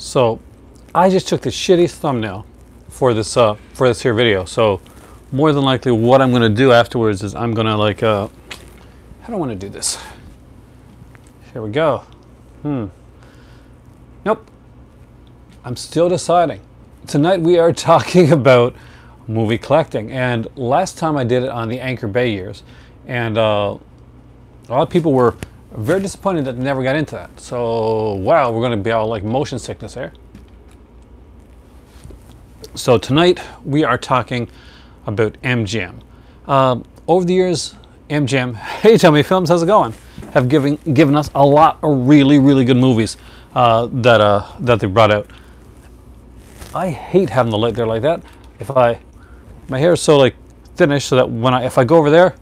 So I just took the shittiest thumbnail for this here video. So more than likely what I'm gonna do afterwards is I'm gonna like how do I want to do this? Here we go. Nope. I'm still deciding. Tonight we are talking about movie collecting, and last time I did it on the Anchor Bay years, and a lot of people were very disappointed that they never got into that. So wow, we're going to be all like motion sickness here. So tonight we are talking about MGM. Over the years, MGM, hey Tell Me Films, how's it going? Have given us a lot of really good movies that they brought out. I hate having the light there like that. My hair is so like thinnish so that if I go over there,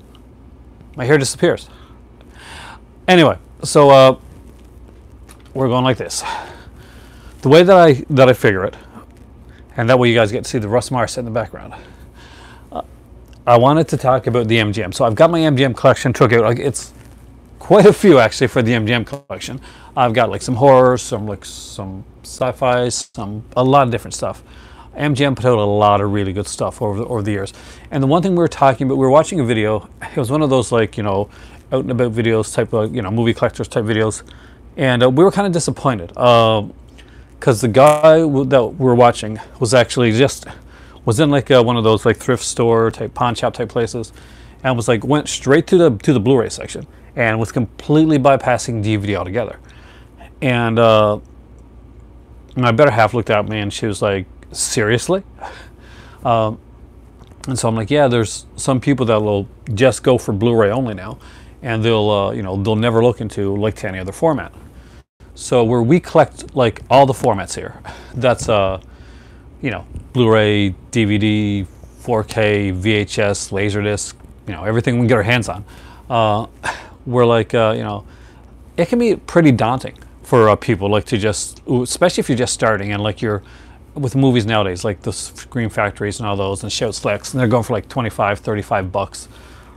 my hair disappears. Anyway, so we're going like this. The way that I figure it, and that way you guys get to see the Russ Marr set in the background. I wanted to talk about the MGM. So I've got my MGM collection took out. Like it's quite a few actually for the MGM collection. I've got like some horror, some sci-fi, a lot of different stuff. MGM put out a lot of really good stuff over the years. And the one thing we were watching a video. It was one of those like, you know, out and about videos type of, you know, movie collectors type videos. And we were kind of disappointed because the guy that we were watching was actually was in like one of those like thrift store type pawn shop type places, and was like went straight to the Blu-ray section and was completely bypassing DVD altogether. And my better half looked at me and she was like, seriously? And so I'm like, yeah, there's some people that will just go for Blu-ray only now, and they'll you know, they'll never look into like to any other format. So where we collect like all the formats here, that's you know, Blu-ray, DVD, 4K, VHS, Laserdisc, you know, everything we can get our hands on. We're like, you know, it can be pretty daunting for people like to just, especially if you're just starting and like you're with movies nowadays, like the Scream Factories and all those and Shout Flicks, and they're going for like 25, 35 bucks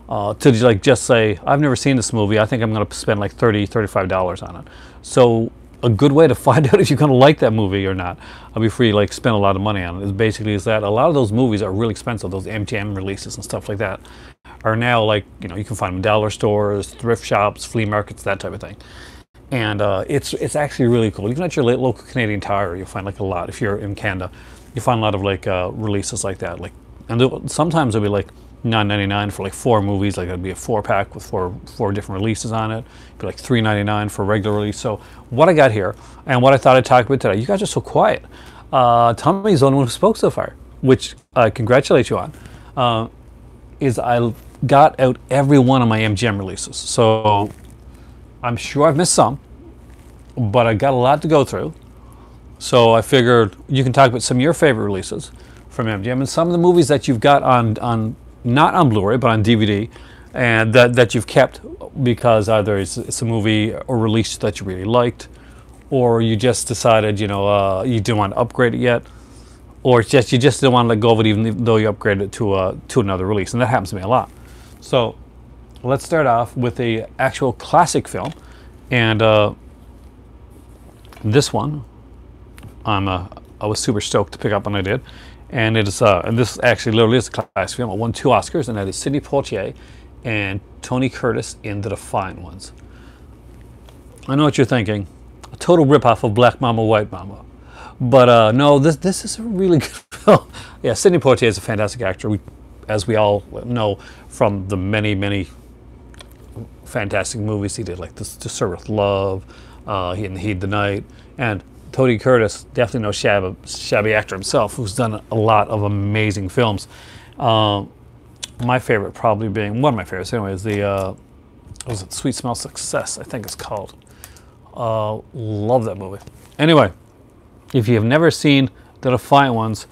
to like just say, I've never seen this movie, I think I'm going to spend like $30, $35 on it. So a good way to find out if you're going to like that movie or not, before you like spend a lot of money on it, is that a lot of those movies are really expensive. Those MGM releases and stuff like that are now like, you know, you can find them in dollar stores, thrift shops, flea markets, that type of thing. And it's actually really cool. Even at your local Canadian Tire, you'll find like a lot. If you're in Canada, you find a lot of like releases like that. Like, and sometimes it'll be like $9.99 for like 4 movies. Like it'd be a 4-pack with four different releases on it. It'd be like $3.99 for a regular release. So what I got here and what I thought I'd talk about today. You guys are so quiet. Tommy's the only one who spoke so far, which I congratulate you on. Is I got out every one of my MGM releases. So I'm sure I've missed some, but I got a lot to go through. So I figured you can talk about some of your favorite releases from MGM and some of the movies that you've got on not on Blu-ray but on DVD, and that you've kept because either it's a movie or release that you really liked, or you just decided, you know, you didn't want to upgrade it yet, or you just didn't want to let go of it even though you upgraded it to another release, and that happens to me a lot. So let's start off with a actual classic film, and this one I was super stoked to pick up when I did, and it is and this actually literally is a classic film. It won 2 Oscars, and that is Sidney Poitier and Tony Curtis in The Defiant Ones. I know what you're thinking, a total ripoff of Black Mama, White Mama, but no, this is a really good film. Yeah, Sidney Poitier is a fantastic actor. As we all know from the many fantastic movies he did, like To Serve With Love, Heed the Night, and Tony Curtis, definitely no shabby actor himself, who's done a lot of amazing films. My favorite probably being, one of my favorites anyway, is was it Sweet Smell Success, I think it's called. Love that movie. Anyway, if you have never seen The Defiant Ones,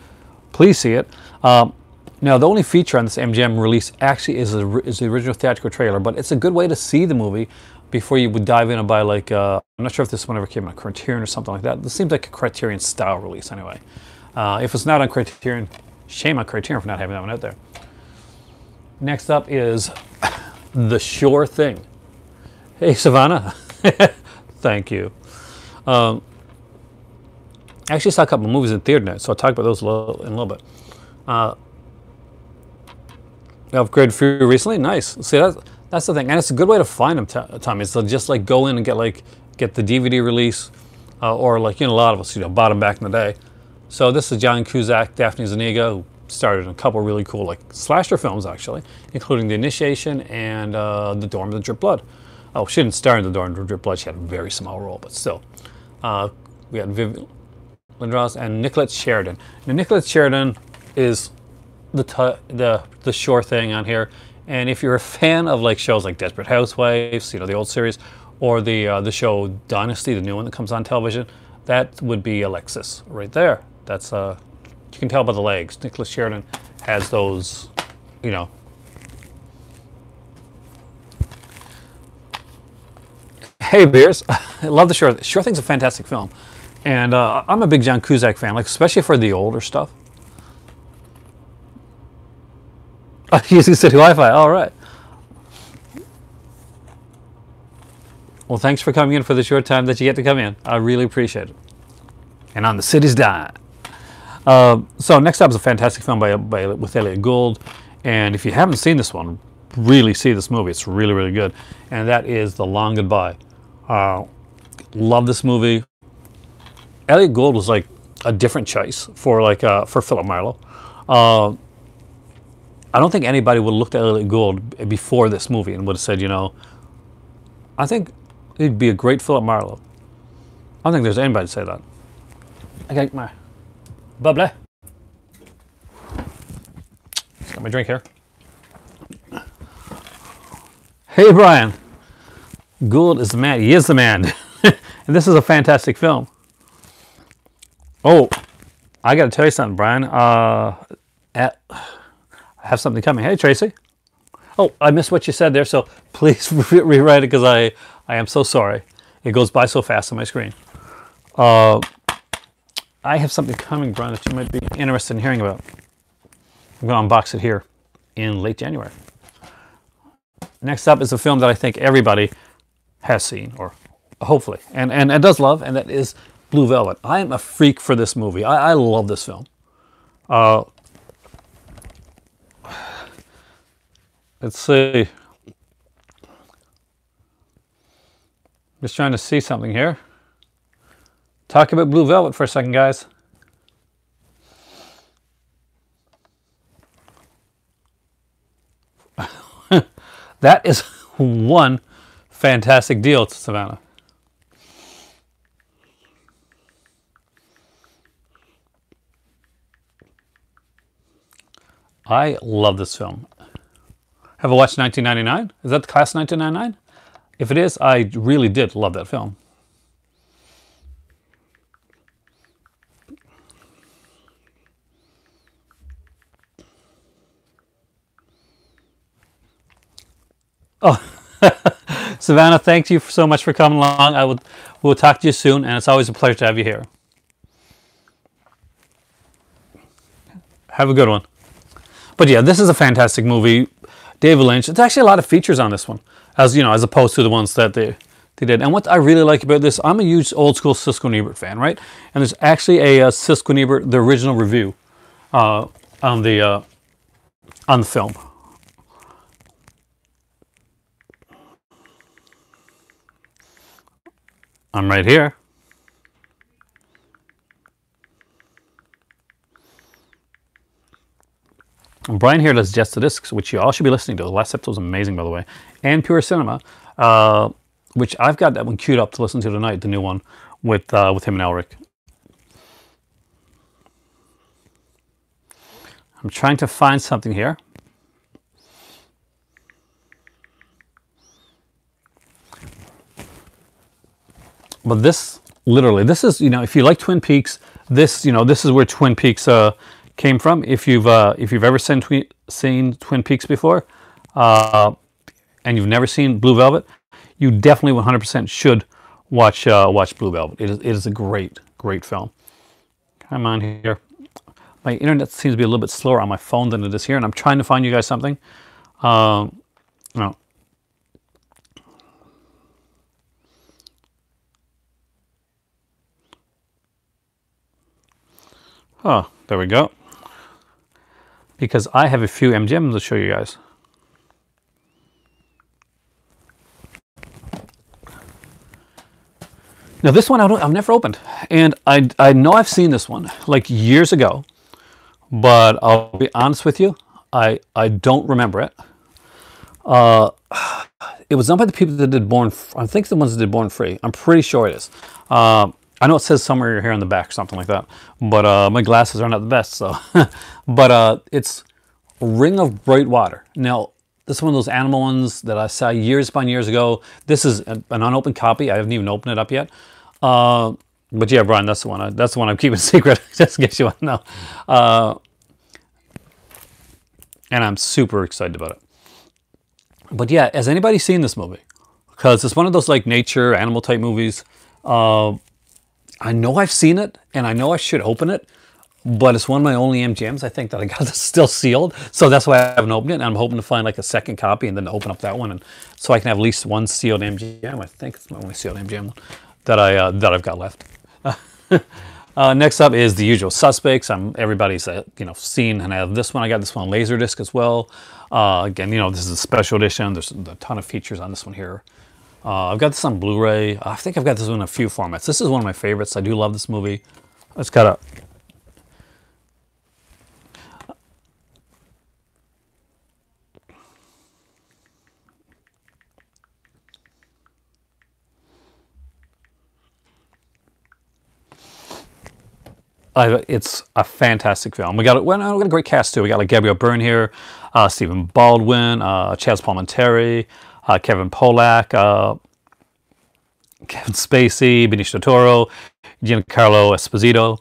please see it. Now, the only feature on this MGM release actually is the original theatrical trailer, but it's a good way to see the movie before you would dive in and buy like, I'm not sure if this one ever came on Criterion or something like that. This seems like a Criterion style release anyway. If it's not on Criterion, shame on Criterion for not having that one out there. Next up is The Sure Thing. Hey, Savannah. Thank you. I actually saw a couple of movies in theater tonight, so I'll talk about those in a little bit. Upgraded for you recently? Nice. See, that's the thing. And it's a good way to find them, Tommy. So just like go in and get the DVD release, or like, a lot of us, bought them back in the day. So this is John Cusack, Daphne Zuniga, who starred in a couple really cool like slasher films actually, including The Initiation and The Dorm of the Drip Blood. Oh, she didn't star in The Dorm of the Drip Blood. She had a very small role, but still. We had Vivian Lindros and Nicolette Sheridan. Now, Nicolette Sheridan is the sure thing on here, and if you're a fan of like shows like Desperate Housewives, the old series, or the show Dynasty, the new one that comes on television, that would be Alexis right there. That's you can tell by the legs. Nicolette Sheridan has those, Hey Beers, I love the Sure Thing's a fantastic film, and I'm a big John Cusack fan, like especially for the older stuff. Using city Wi-Fi. All right. Well, thanks for coming in for the short time that you get to come in. I really appreciate it. And on the city's dime. So next up is a fantastic film with Elliot Gould, and if you haven't seen this one, really see this movie. It's really, really good, and that is The Long Goodbye. Love this movie. Elliot Gould was like a different choice for Philip Marlowe. I don't think anybody would have looked at Elliot Gould before this movie and would have said, I think he'd be a great Philip Marlowe. I don't think there's anybody to say that. I got my bubbly. Got my drink here. Hey, Brian. Gould is the man. He is the man. And this is a fantastic film. Oh, I got to tell you something, Brian. I have something coming. Hey, Tracy. Oh, I missed what you said there, so please rewrite it because I am so sorry. It goes by so fast on my screen. I have something coming, Brian, that you might be interested in hearing about. I'm going to unbox it here in late January. Next up is a film that I think everybody has seen, or hopefully, and does love, and that is Blue Velvet. I am a freak for this movie. I love this film. Let's see. Just trying to see something here. Talk about Blue Velvet for a second, guys. That is one fantastic deal, Savannah. I love this film. Have I watched 1999? Is that the class 1999? If it is, I really did love that film. Oh, Savannah, thank you so much for coming along. We'll talk to you soon, and it's always a pleasure to have you here. Have a good one. But yeah, this is a fantastic movie. David Lynch. It's actually a lot of features on this one, as opposed to the ones that they did. And what I really like about this, I'm a huge old school Siskel and Ebert fan, right? And there's actually a Siskel and Ebert, the original review, on the film. I'm right here. And Brian here does Just the Discs, which you all should be listening to. The last episode was amazing, by the way. And Pure Cinema, which I've got that one queued up to listen to tonight, the new one with him and Elric. I'm trying to find something here. But this, literally, this is, if you like Twin Peaks, this is where Twin Peaks came from. If you've ever seen Twin Peaks before, and you've never seen Blue Velvet, you definitely 100% should watch Blue Velvet. It is a great film. Come on here. My internet seems to be a little bit slower on my phone than it is here, and I'm trying to find you guys something. No. Oh, there we go. Because I have a few MGMs to show you guys. Now this one I've never opened, and I know I've seen this one like years ago, but I'll be honest with you, I don't remember it. It was done by the people that did Born. I think the ones that did Born Free. I'm pretty sure it is. I know it says somewhere here on the back or something like that, but my glasses are not the best, so. But it's Ring of Bright Water. Now, this is one of those animal ones that I saw years upon years ago. This is an unopened copy. I haven't even opened it up yet. But yeah, Brian, that's the one. That's the one I'm keeping secret, just in case you want to know. And I'm super excited about it. But yeah, has anybody seen this movie? Because it's one of those like nature, animal type movies. I know I've seen it, and I know I should open it, but it's one of my only MGMs, I think, that I got that's still sealed. So that's why I haven't opened it, and I'm hoping to find like a second copy and then open up that one, and so I can have at least one sealed MGM. I think it's my only sealed MGM one that I've got left. Next up is The Usual Suspects. Everybody's seen, and I have this one. I got this one on Laserdisc as well. Again, this is a special edition. There's a ton of features on this one here. I've got this on Blu-ray. I think I've got this one in a few formats. This is one of my favorites. I do love this movie. It's got it's a fantastic film. We got a great cast too. We got like Gabriel Byrne here, Stephen Baldwin, Chaz Palminteri, Kevin Pollak, Kevin Spacey, Benicio del Toro, Giancarlo Esposito.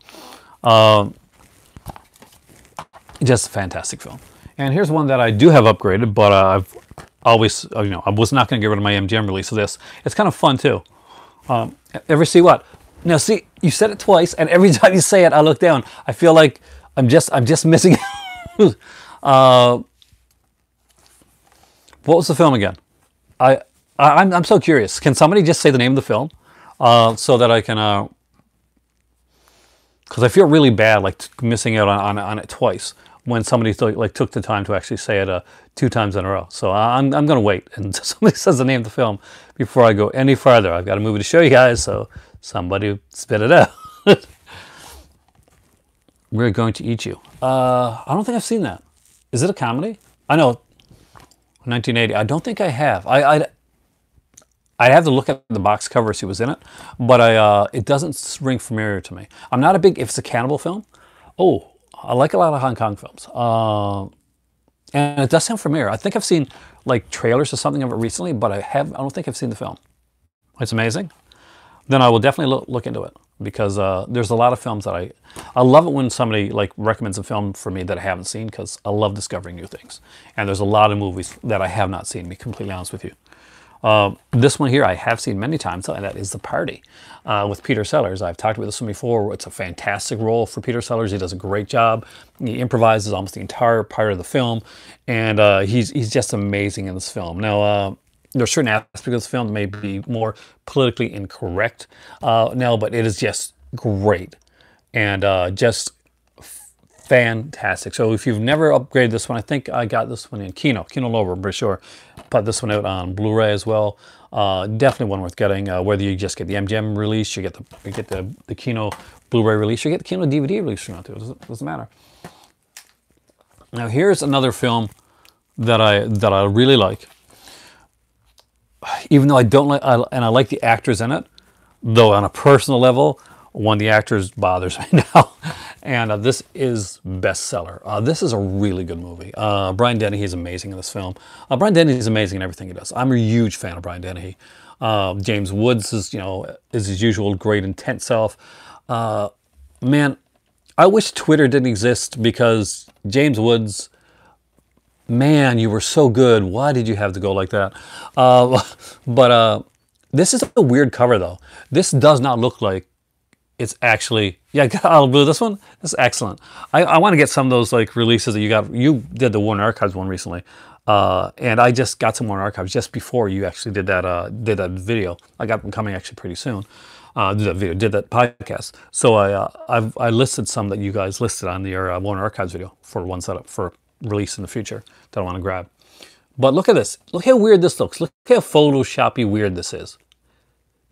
Just a fantastic film. And here's one that I do have upgraded, but I've always, I was not going to get rid of my MGM release of this. It's kind of fun too. Ever see what? Now see, you said it twice, and every time you say it, I look down. I feel like I'm just missing. What was the film again? I'm so curious. Can somebody just say the name of the film, so that I can? Because I feel really bad, like missing out on it twice when somebody took the time to actually say it 2 times in a row. So I'm gonna wait until somebody says the name of the film before I go any farther. I've got a movie to show you guys, so somebody spit it out. We're Going to Eat You. I don't think I've seen that. Is it a comedy? I know. 1980. I don't think I have. I'd have to look at the box cover to see what's in it, but it doesn't ring familiar to me. I'm not a big, if it's a cannibal film. Oh, I like a lot of Hong Kong films. And it does sound familiar. I think I've seen like trailers or something of it recently, but I don't think I've seen the film. It's amazing. Then I will definitely look into it, because there's a lot of films that I love it when somebody like recommends a film for me that I haven't seen, because I love discovering new things. And there's a lot of movies that I have not seen, to be completely honest with you. This one here I have seen many times, and that is The Party with Peter Sellers. I've talked about this one before. It's a fantastic role for Peter Sellers. He does a great job. He improvises almost the entire part of the film, and he's just amazing in this film. Now, there are certain aspects of this film that may be more politically incorrect now, but it is just great and just fantastic. So if you've never upgraded this one, I think I got this one in Kino Lorber, I'm pretty sure. Put this one out on Blu-ray as well. Definitely one worth getting. Whether you just get the MGM release, you get the Kino Blu-ray release, you get the Kino DVD release, or not, too. It doesn't matter. Now here's another film that I really like. Even though I don't like, and I like the actors in it, though on a personal level, one of the actors bothers me now. And this is Bestseller. This is a really good movie. Brian Dennehy is amazing in this film. Brian Dennehy is amazing in everything he does. I'm a huge fan of Brian Dennehy. James Woods is his usual great intense self. Man, I wish Twitter didn't exist, because James Woods, man, you were so good. Why did you have to go like that? But this is a weird cover, though. This does not look like it's actually, yeah, I'll do this one. This is excellent. I want to get some of those like releases that you got. You did the Warner Archives one recently. And I just got some Warner Archives just before you actually did that video. I got them coming actually pretty soon. Did that podcast. So I listed some that you guys listed on your Warner Archives video for one setup for release in the future that I want to grab. But look at this. Look how weird this looks. Look how Photoshoppy weird this is.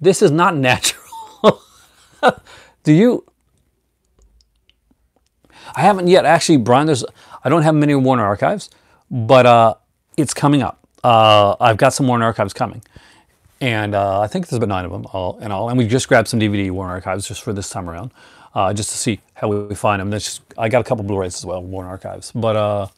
This is not natural. Do you? I haven't yet actually, Brian. I don't have many Warner Archives, but it's coming up. I've got some Warner Archives coming, and I think there's about 9 of them all in all. And we just grabbed some DVD Warner Archives just for this time around, just to see how we find them. I got a couple Blu-rays as well, Warner Archives. But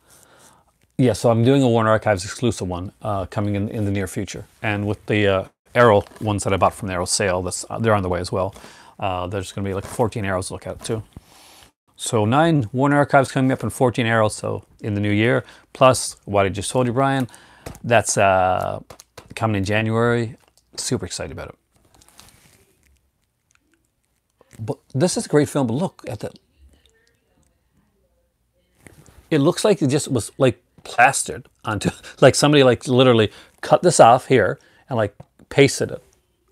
yeah, so I'm doing a Warner Archives exclusive one coming in the near future, and with the Arrow ones that I bought from the Arrow sale, they're on the way as well. There's going to be like 14 Arrows to look at too. So 9 Warner Archives coming up and 14 Arrows, so in the new year. Plus, what I just told you, Brian, that's coming in January. Super excited about it. But this is a great film, but look at that. It looks like it just was like plastered onto, like somebody like literally cut this off here and like pasted it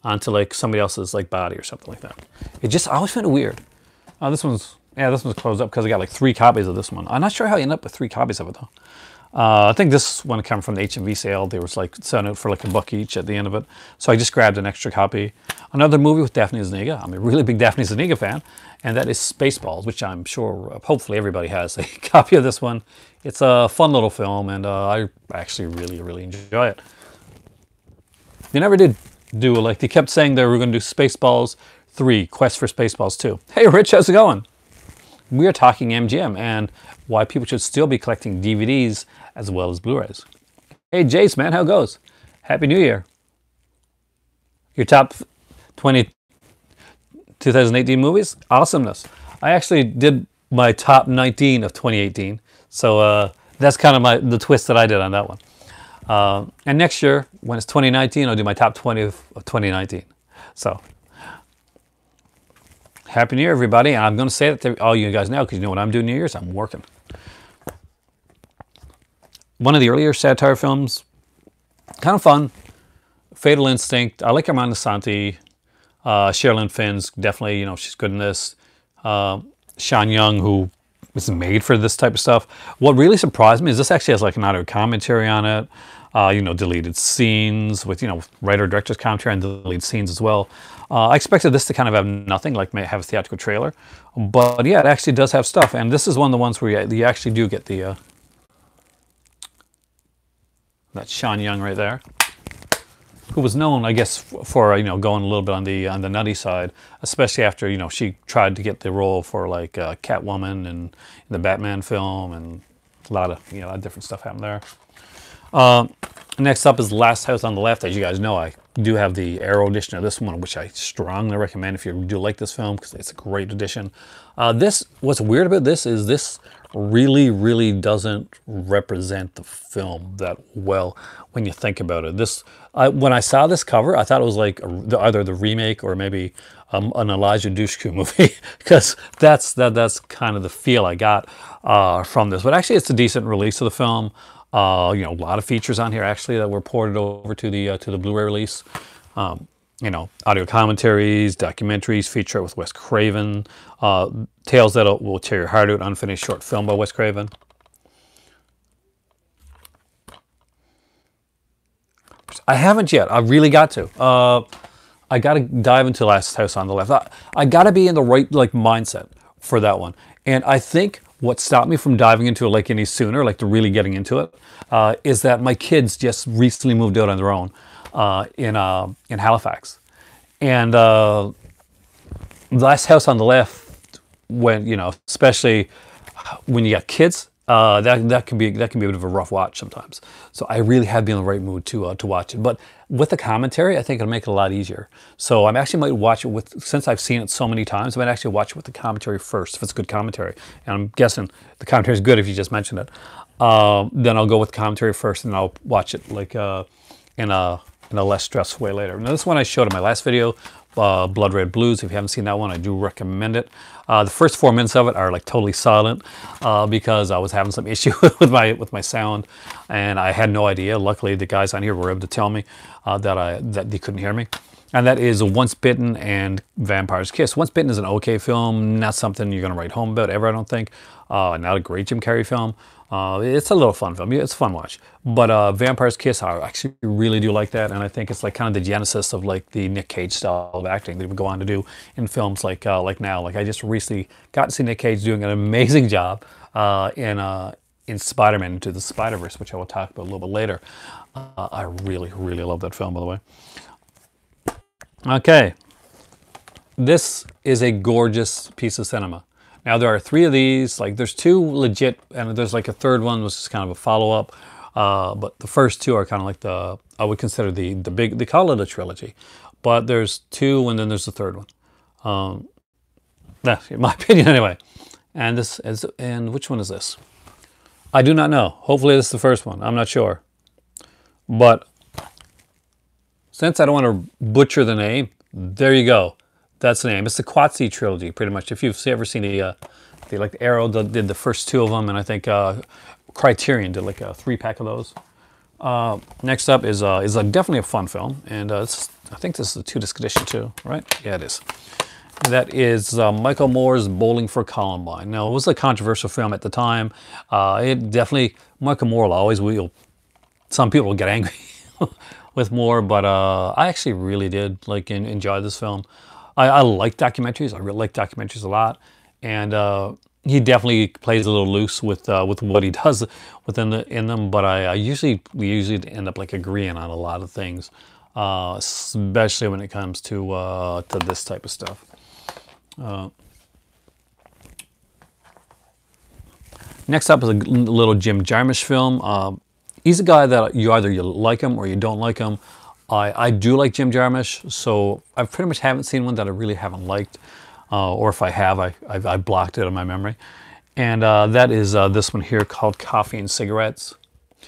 onto like somebody else's like body or something like that. I always found it weird. This one's closed up because I got like 3 copies of this one. I'm not sure how I ended up with 3 copies of it though. I think this one came from the HMV sale. They was like selling it for like $1 each at the end of it. So I just grabbed an extra copy. Another movie with Daphne Zuniga. I'm a really big Daphne Zuniga fan, and that is Spaceballs, which I'm sure hopefully everybody has a copy of this one. It's a fun little film, and I actually really enjoy it. They never did do, like they kept saying they were going to do Spaceballs 3, Quest for Spaceballs 2. Hey Rich, how's it going? We are talking MGM and why people should still be collecting DVDs as well as Blu-rays. Hey Jace, man, how it goes? Happy New Year. Your top 2018 movies? Awesomeness. I actually did my top 19 of 2018. So that's kind of the twist that I did on that one. And next year, when it's 2019, I'll do my top 20 of 2019. So, Happy New Year, everybody. And I'm going to say that to all you guys now, because you know what I'm doing New Year's? I'm working. One of the earlier satire films, kind of fun. Fatal Instinct. I like Armand Asante. Sherilyn Finn's definitely, she's good in this. Sean Young, who was made for this type of stuff. What really surprised me is this actually has like an audio commentary on it. Deleted scenes with, writer-director's commentary and deleted scenes as well. I expected this to kind of have nothing, like may have a theatrical trailer. But yeah, it actually does have stuff. And this is one of the ones where you actually do get the... That's Sean Young right there, who was known, I guess, for going a little bit on the nutty side, especially after she tried to get the role for like Catwoman and in the Batman film, and a lot of different stuff happened there. Next up is Last House on the Left. As you guys know, I do have the Arrow edition of this one, which I strongly recommend if you do like this film, because it's a great edition. What's weird about this is this really doesn't represent the film that well when you think about it. When I saw this cover, I thought it was like either the remake or maybe an Elijah Dushku movie, because that's kind of the feel I got from this. But actually, it's a decent release of the film. A lot of features on here actually that were ported over to the Blu-ray release. Audio commentaries, documentaries, feature with Wes Craven, Tales That Will Tear Your Heart Out, unfinished short film by Wes Craven. I haven't yet. I really got to. I got to dive into Last House on the Left. I got to be in the right mindset for that one. And I think what stopped me from diving into it like any sooner, like to really getting into it, is that my kids just recently moved out on their own in Halifax, and Last House on the Left, when especially when you got kids, that can be a bit of a rough watch sometimes. So I really had to be in the right mood to watch it. But with the commentary, I think it'll make it a lot easier. So I actually might watch it since I've seen it so many times, I might actually watch it with the commentary first, if it's good commentary. And I'm guessing the commentary is good if you just mentioned it. Then I'll go with the commentary first, and I'll watch it like in a less stressful way later. Now this one I showed in my last video, Blood Red Blues. If you haven't seen that one, I do recommend it. The first 4 minutes of it are like totally silent because I was having some issue with my sound, and I had no idea. Luckily, the guys on here were able to tell me that they couldn't hear me. And that is Once Bitten and Vampire's Kiss. Once Bitten is an okay film, not something you're going to write home about ever, I don't think. Not a great Jim Carrey film. It's a little fun film. It's a fun watch. But Vampire's Kiss, I actually really do like that, and I think it's like kind of the genesis of like the Nick Cage style of acting that he would go on to do in films like now. Like I just recently got to see Nick Cage doing an amazing job in Spider-Man Into the Spider-Verse, which I will talk about a little bit later. I really, really love that film, by the way. Okay, this is a gorgeous piece of cinema. Now there are 3 of these. Like there's 2 legit, and there's like a third one, which is kind of a follow-up. But the first 2 are kind of like I would consider the big. They call it a trilogy, but there's 2, and then there's the third one. That's in my opinion, anyway. And which one is this? I do not know. Hopefully this is the first one. I'm not sure, but since I don't want to butcher the name, there you go. That's the name. It's the Qatsi trilogy, pretty much. If you've ever seen the like Arrow did the first 2 of them, and I think Criterion did like a 3-pack of those. Next up is definitely a fun film, and I think this is a 2-disc edition too, right? Yeah, it is. That is Michael Moore's Bowling for Columbine. Now, it was a controversial film at the time. It definitely, Michael Moore some people will get angry with Moore, but I actually really did enjoy this film. I like documentaries. I really like documentaries a lot, and he definitely plays a little loose with what he does in them. But we usually end up like agreeing on a lot of things, especially when it comes to this type of stuff. Next up is a little Jim Jarmusch film. He's a guy that you like him or you don't like him. I do like Jim Jarmusch, so I pretty much haven't seen one that I really haven't liked, or if I have, I blocked it in my memory. And that is this one here called Coffee and Cigarettes.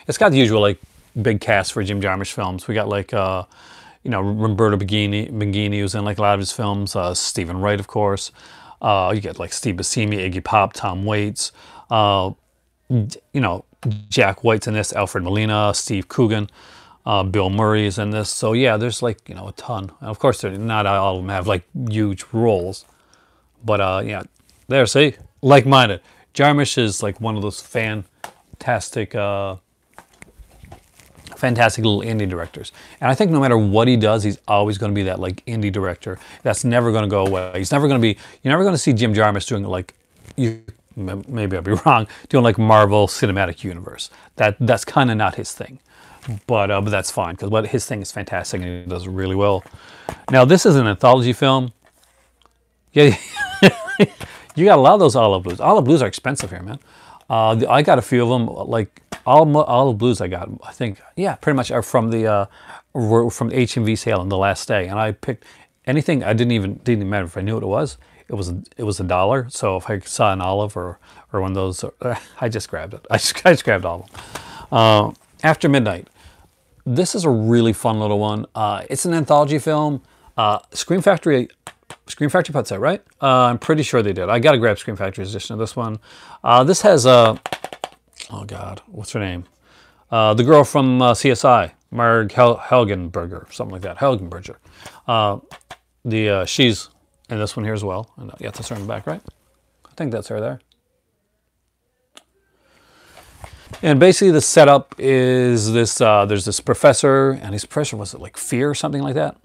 It's got the usual like big cast for Jim Jarmusch films. We got like Roberto Benigni, who's in like a lot of his films. Stephen Wright, of course. You get like Steve Buscemi, Iggy Pop, Tom Waits. Jack White's in this. Alfred Molina, Steve Coogan. Bill Murray is in this. So yeah, there's like, a ton. And of course, not all of them have like huge roles. But yeah, there, see? Like-minded. Jarmusch is like one of those fantastic little indie directors. And I think no matter what he does, he's always going to be that like indie director. That's never going to go away. You're never going to see Jim Jarmusch doing like, maybe I'll be wrong, doing like Marvel Cinematic Universe. That's kind of not his thing. But that's fine, because his thing is fantastic and he does it really well. Now this is an anthology film. Yeah, you got a lot of those olive blues. Olive blues are expensive here, man. I got a few of them. Like olive blues, I got, I think, yeah, pretty much are from the HMV sale on the last day. And I picked anything. I didn't even matter if I knew what it was. It was $1. So if I saw an olive or one of those, I just grabbed it. I just grabbed all of them. After Midnight. This is a really fun little one. It's an anthology film. Scream Factory puts that, right? I'm pretty sure they did. I got to grab Scream Factory's edition of this one. This has, oh God, what's her name? The girl from CSI, Marg Helgenberger, something like that. Helgenberger. She's in this one here as well. And yeah, that's her in the back, right? I think that's her there. And basically the setup is this, there's this professor, and his professor, was it like Fear or something like that?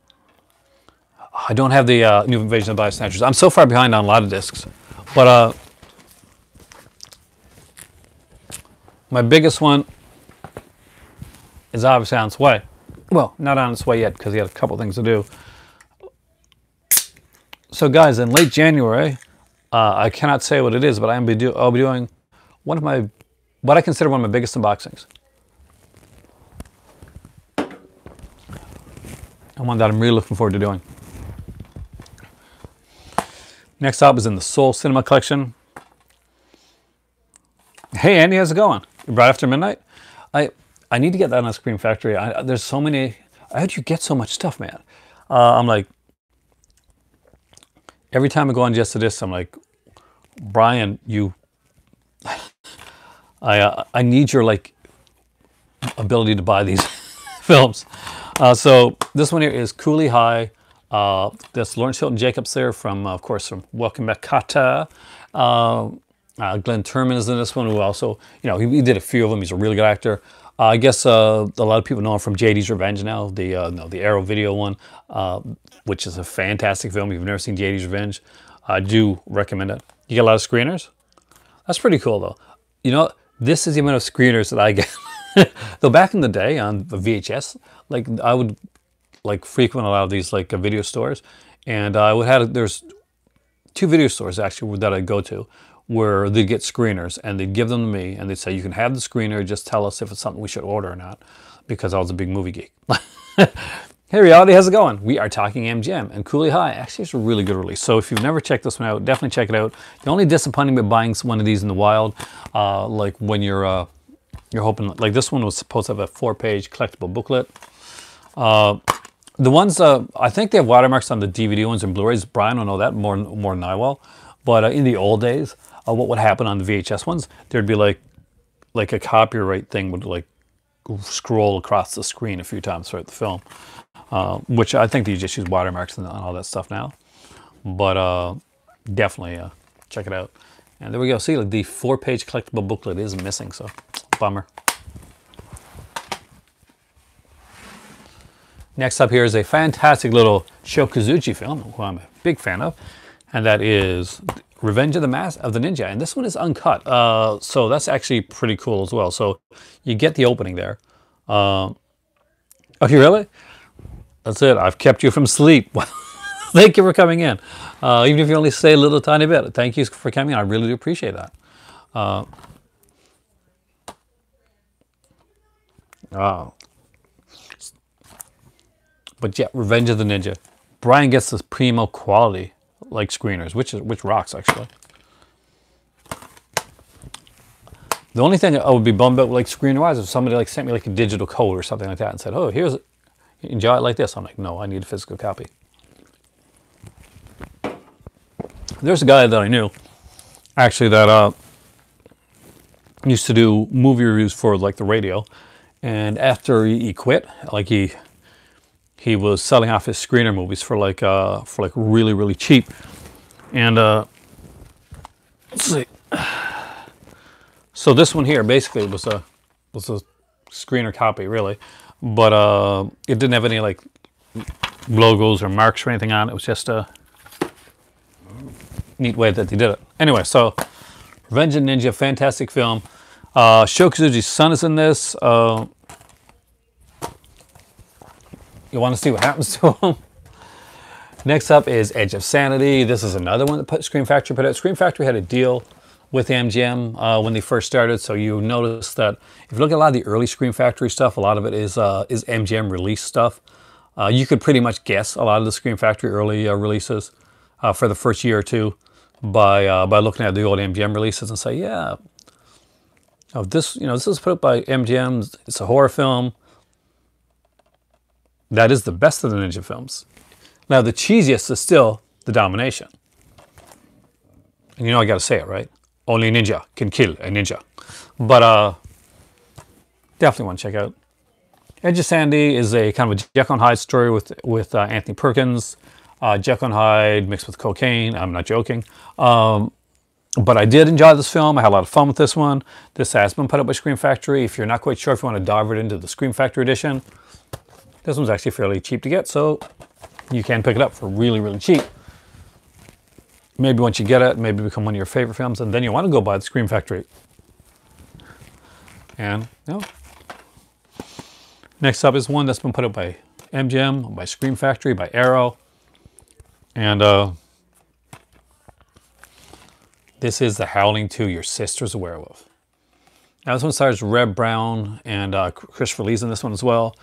I don't have the New Invasion of the Body Snatchers. I'm so far behind on a lot of discs. But my biggest one is obviously on its way. Well, not on its way yet, because he had a couple things to do. So guys, in late January, I cannot say what it is, but I'll be doing one of what I consider one of my biggest unboxings. And one that I'm really looking forward to doing. Next up is in the Soul Cinema Collection. Hey Andy, how's it going? Right after midnight? I need to get that on Scream Factory. There's so many. How do you get so much stuff, man? I'm like, every time I go on just to this, I'm like, Brian, I need your like ability to buy these films. So this one here is Cooley High. That's Lawrence Hilton Jacobs there from, of course, from Welcome Back, Kotter. Glenn Turman is in this one, who also, he did a few of them. He's a really good actor. I guess a lot of people know him from JD's Revenge now, the Arrow Video one, which is a fantastic film. If you've never seen JD's Revenge, I do recommend it. You get a lot of screeners. That's pretty cool, though. This is the amount of screeners that I get. Though back in the day on the VHS, like I would like frequent a lot of these like video stores, and I would have there's 2 video stores actually that I'd go to where they'd get screeners and they'd give them to me and they'd say, you can have the screener, just tell us if it's something we should order or not, because I was a big movie geek. Hey Reality, how's it going? We are talking MGM, and Cooley High actually is a really good release. So if you've never checked this one out, definitely check it out. The only disappointing about buying one of these in the wild, like when you're hoping, like this one was supposed to have a 4-page collectible booklet. The ones, I think they have watermarks on the DVD ones and Blu-rays. Brian will know that more than I will. But in the old days, what would happen on the VHS ones, there'd be like a copyright thing would like scroll across the screen a few times throughout the film. Which I think they just use watermarks and all that stuff now. But definitely check it out. And there we go. See, like the 4-page collectible booklet is missing, so bummer. Next up here is a fantastic little Sho Kosugi film, who I'm a big fan of, and that is Revenge of the Ninja. And this one is uncut, so that's actually pretty cool as well. So you get the opening there. Oh, you really? That's it. I've kept you from sleep. Thank you for coming in. Even if you only say a little tiny bit, thank you for coming in. I really do appreciate that. But yeah, Revenge of the Ninja. Brian gets this primo quality like screeners, which rocks actually. The only thing I would be bummed out like screener wise if somebody like sent me like a digital code or something like that and said, "Oh, here's it. Enjoy it like this." I'm like, no, I need a physical copy. There's a guy that I knew actually that used to do movie reviews for like the radio, and after he quit, like he was selling off his screener movies for like really cheap. And let's see. So this one here basically was a screener copy really, but it didn't have any like logos or marks or anything on it. It was just a neat way that they did it. Anyway, so Revenge of the Ninja, fantastic film. Sho Kosugi's son is in this. You want to see what happens to him? Next up is Edge of Sanity. This is another one that Scream Factory put out. Scream Factory had a deal with MGM when they first started, so you notice that if you look at a lot of the early Scream Factory stuff, a lot of it is MGM release stuff. You could pretty much guess a lot of the Scream Factory early releases for the first year or two by looking at the old MGM releases and say, yeah, this is put up by MGM. It's a horror film. That is the best of the ninja films. Now the cheesiest is still The Domination. And I got to say it, right? Only a ninja can kill a ninja. But definitely want to check out. Edge of Sandy is a kind of a Jekyll and Hyde story with Anthony Perkins. Jekyll and Hyde mixed with cocaine. I'm not joking. But I did enjoy this film. I had a lot of fun with this one. This has been put up by Scream Factory. If you're not quite sure if you want to dive right into the Scream Factory edition, this one's actually fairly cheap to get, so you can pick it up for really cheap. Maybe once you get it, maybe become one of your favorite films, and then you want to go buy the Scream Factory. And, next up is one that's been put up by MGM, by Scream Factory, by Arrow. And this is The Howling 2, Your Sister's a Werewolf. Now this one stars Reb Brown and Christopher Lee's in this one as well.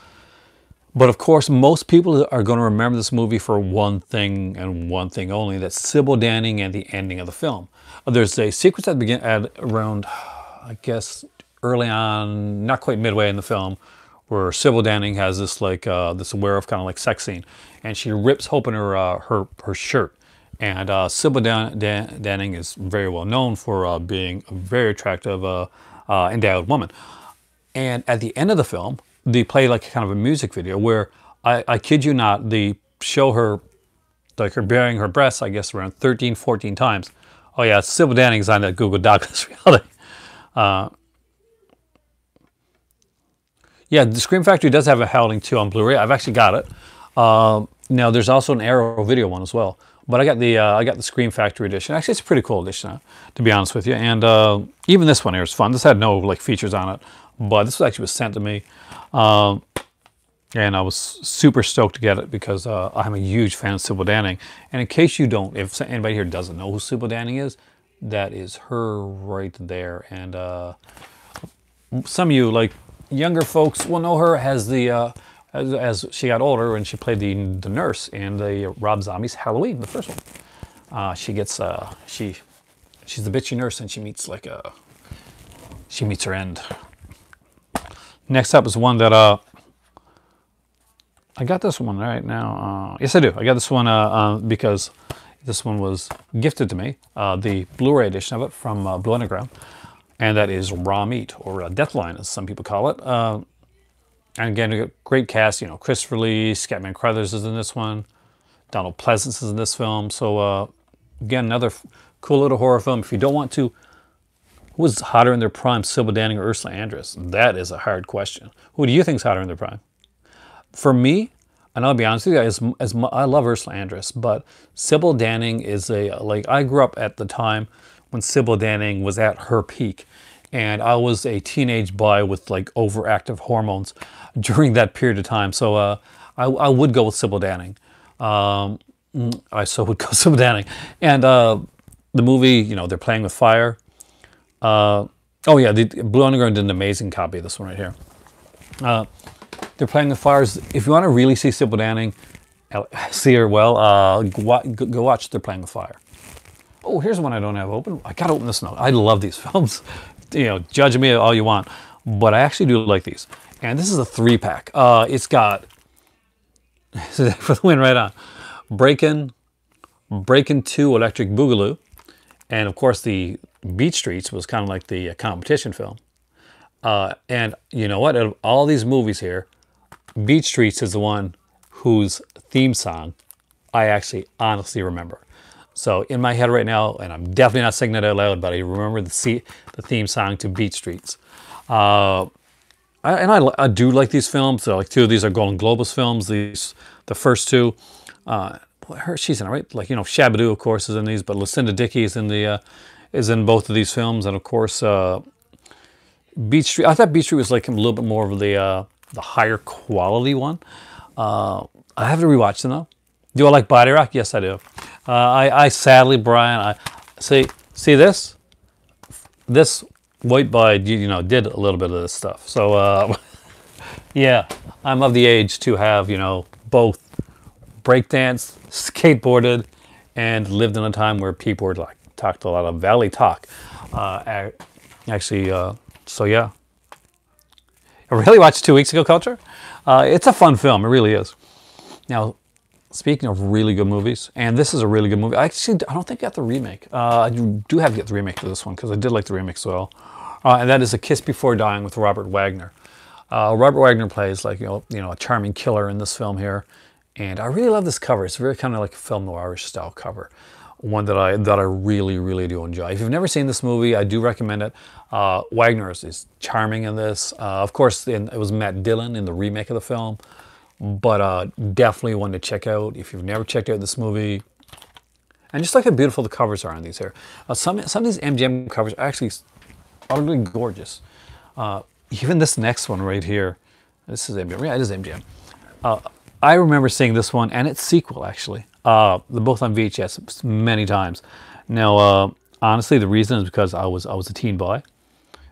But of course, most people are going to remember this movie for one thing and one thing only. That's Sybil Danning and the ending of the film. There's a sequence that begins at around, I guess, early on, not quite midway in the film, where Sybil Danning has this like this werewolf kind of like sex scene, and she rips open her shirt, And Sybil Danning is very well known for being a very attractive endowed woman. And at the end of the film, they play like kind of a music video where I kid you not, they show her like her bearing her breasts, I guess around 13, 14 times. Oh yeah, Sybil Danning's on that Google Doc. That's reality. Yeah, the Scream Factory does have a Howling 2 on Blu-ray. I've actually got it. Now there's also an Arrow video one as well. But I got the Scream Factory edition. Actually, it's a pretty cool edition, to be honest with you. And even this one here is fun. This had no like features on it, but this actually was sent to me, and I was super stoked to get it because I'm a huge fan of Sybil Danning. And in case you don't, if anybody here doesn't know who Sybil Danning is, that is her right there. And some of you, like younger folks, will know her as the as she got older and she played the nurse in the Rob Zombie's Halloween, the first one. She gets she's the bitchy nurse and she meets her end. Next up is one that I got this one right now. Yes, I do. I got this one because this one was gifted to me, the Blu-ray edition of it from Blue Underground, and that is Raw Meat, or Deathline, as some people call it. And again, we got great cast. You know, Christopher Lee, Scatman Crothers is in this one. Donald Pleasance is in this film. So again, another cool little horror film. If you don't want to, who was hotter in their prime, Sybil Danning or Ursula Andress? That is a hard question. Who do you think is hotter in their prime? For me, and I'll be honest with you, I love Ursula Andress, but Sybil Danning is I grew up at the time when Sybil Danning was at her peak. And I was a teenage boy with like overactive hormones during that period of time. So I would go with Sybil Danning. I so would go with Sybil Danning. And the movie, you know, they're playing with fire. Oh yeah, the Blue Underground did an amazing copy of this one right here. They're playing with fires. If you want to really see Sybil Danning, see her well, go watch They're Playing with Fire. Oh, here's one I don't have open. I gotta open this now. I love these films. You know, judge me all you want, but I actually do like these. And this is a 3-pack. It's got for the win right on. Breakin' 2, Electric Boogaloo, and of course the Beat Streets was kind of like the competition film. And you know what? Out of all these movies here, Beat Streets is the one whose theme song I actually honestly remember. So in my head right now, and I'm definitely not singing it out loud, but I remember the theme song to Beat Streets. I do like these films. So like 2 of these are Golden Globus films. The first 2, she's in it, right? Like, you know, Shabba-Doo, of course, is in these, but Lucinda Dickey is in both of these films, and of course, Beat Street. I thought Beat Street was like a little bit more of the higher quality one. I have to rewatch them though. Do I like Body Rock? Yes, I do. I sadly, Brian, I see this white boy, you know, did a little bit of this stuff. So yeah, I'm of the age to have, you know, both breakdanced, skateboarded, and lived in a time where people were like talked a lot of valley talk. Actually, so yeah. I really watched 2 weeks ago, Culture. It's a fun film. It really is. Now, speaking of really good movies, and this is a really good movie. I don't think I got the remake. I do have to get the remake to this one because I did like the remake as well. And that is A Kiss Before Dying with Robert Wagner. Robert Wagner plays like you know a charming killer in this film here, and I really love this cover. It's very kind of like a film noirish style cover, one that I really do enjoy. If you've never seen this movie, I do recommend it. Wagner is charming in this. Of course, it was Matt Dillon in the remake of the film. But definitely one to check out if you've never checked out this movie. And just like how beautiful the covers are on these here. Some of these MGM covers are actually utterly gorgeous. Even this next one right here. This is MGM. Yeah, it is MGM. I remember seeing this one and its sequel actually. They're both on VHS many times. Now, honestly, the reason is because I was a teen boy.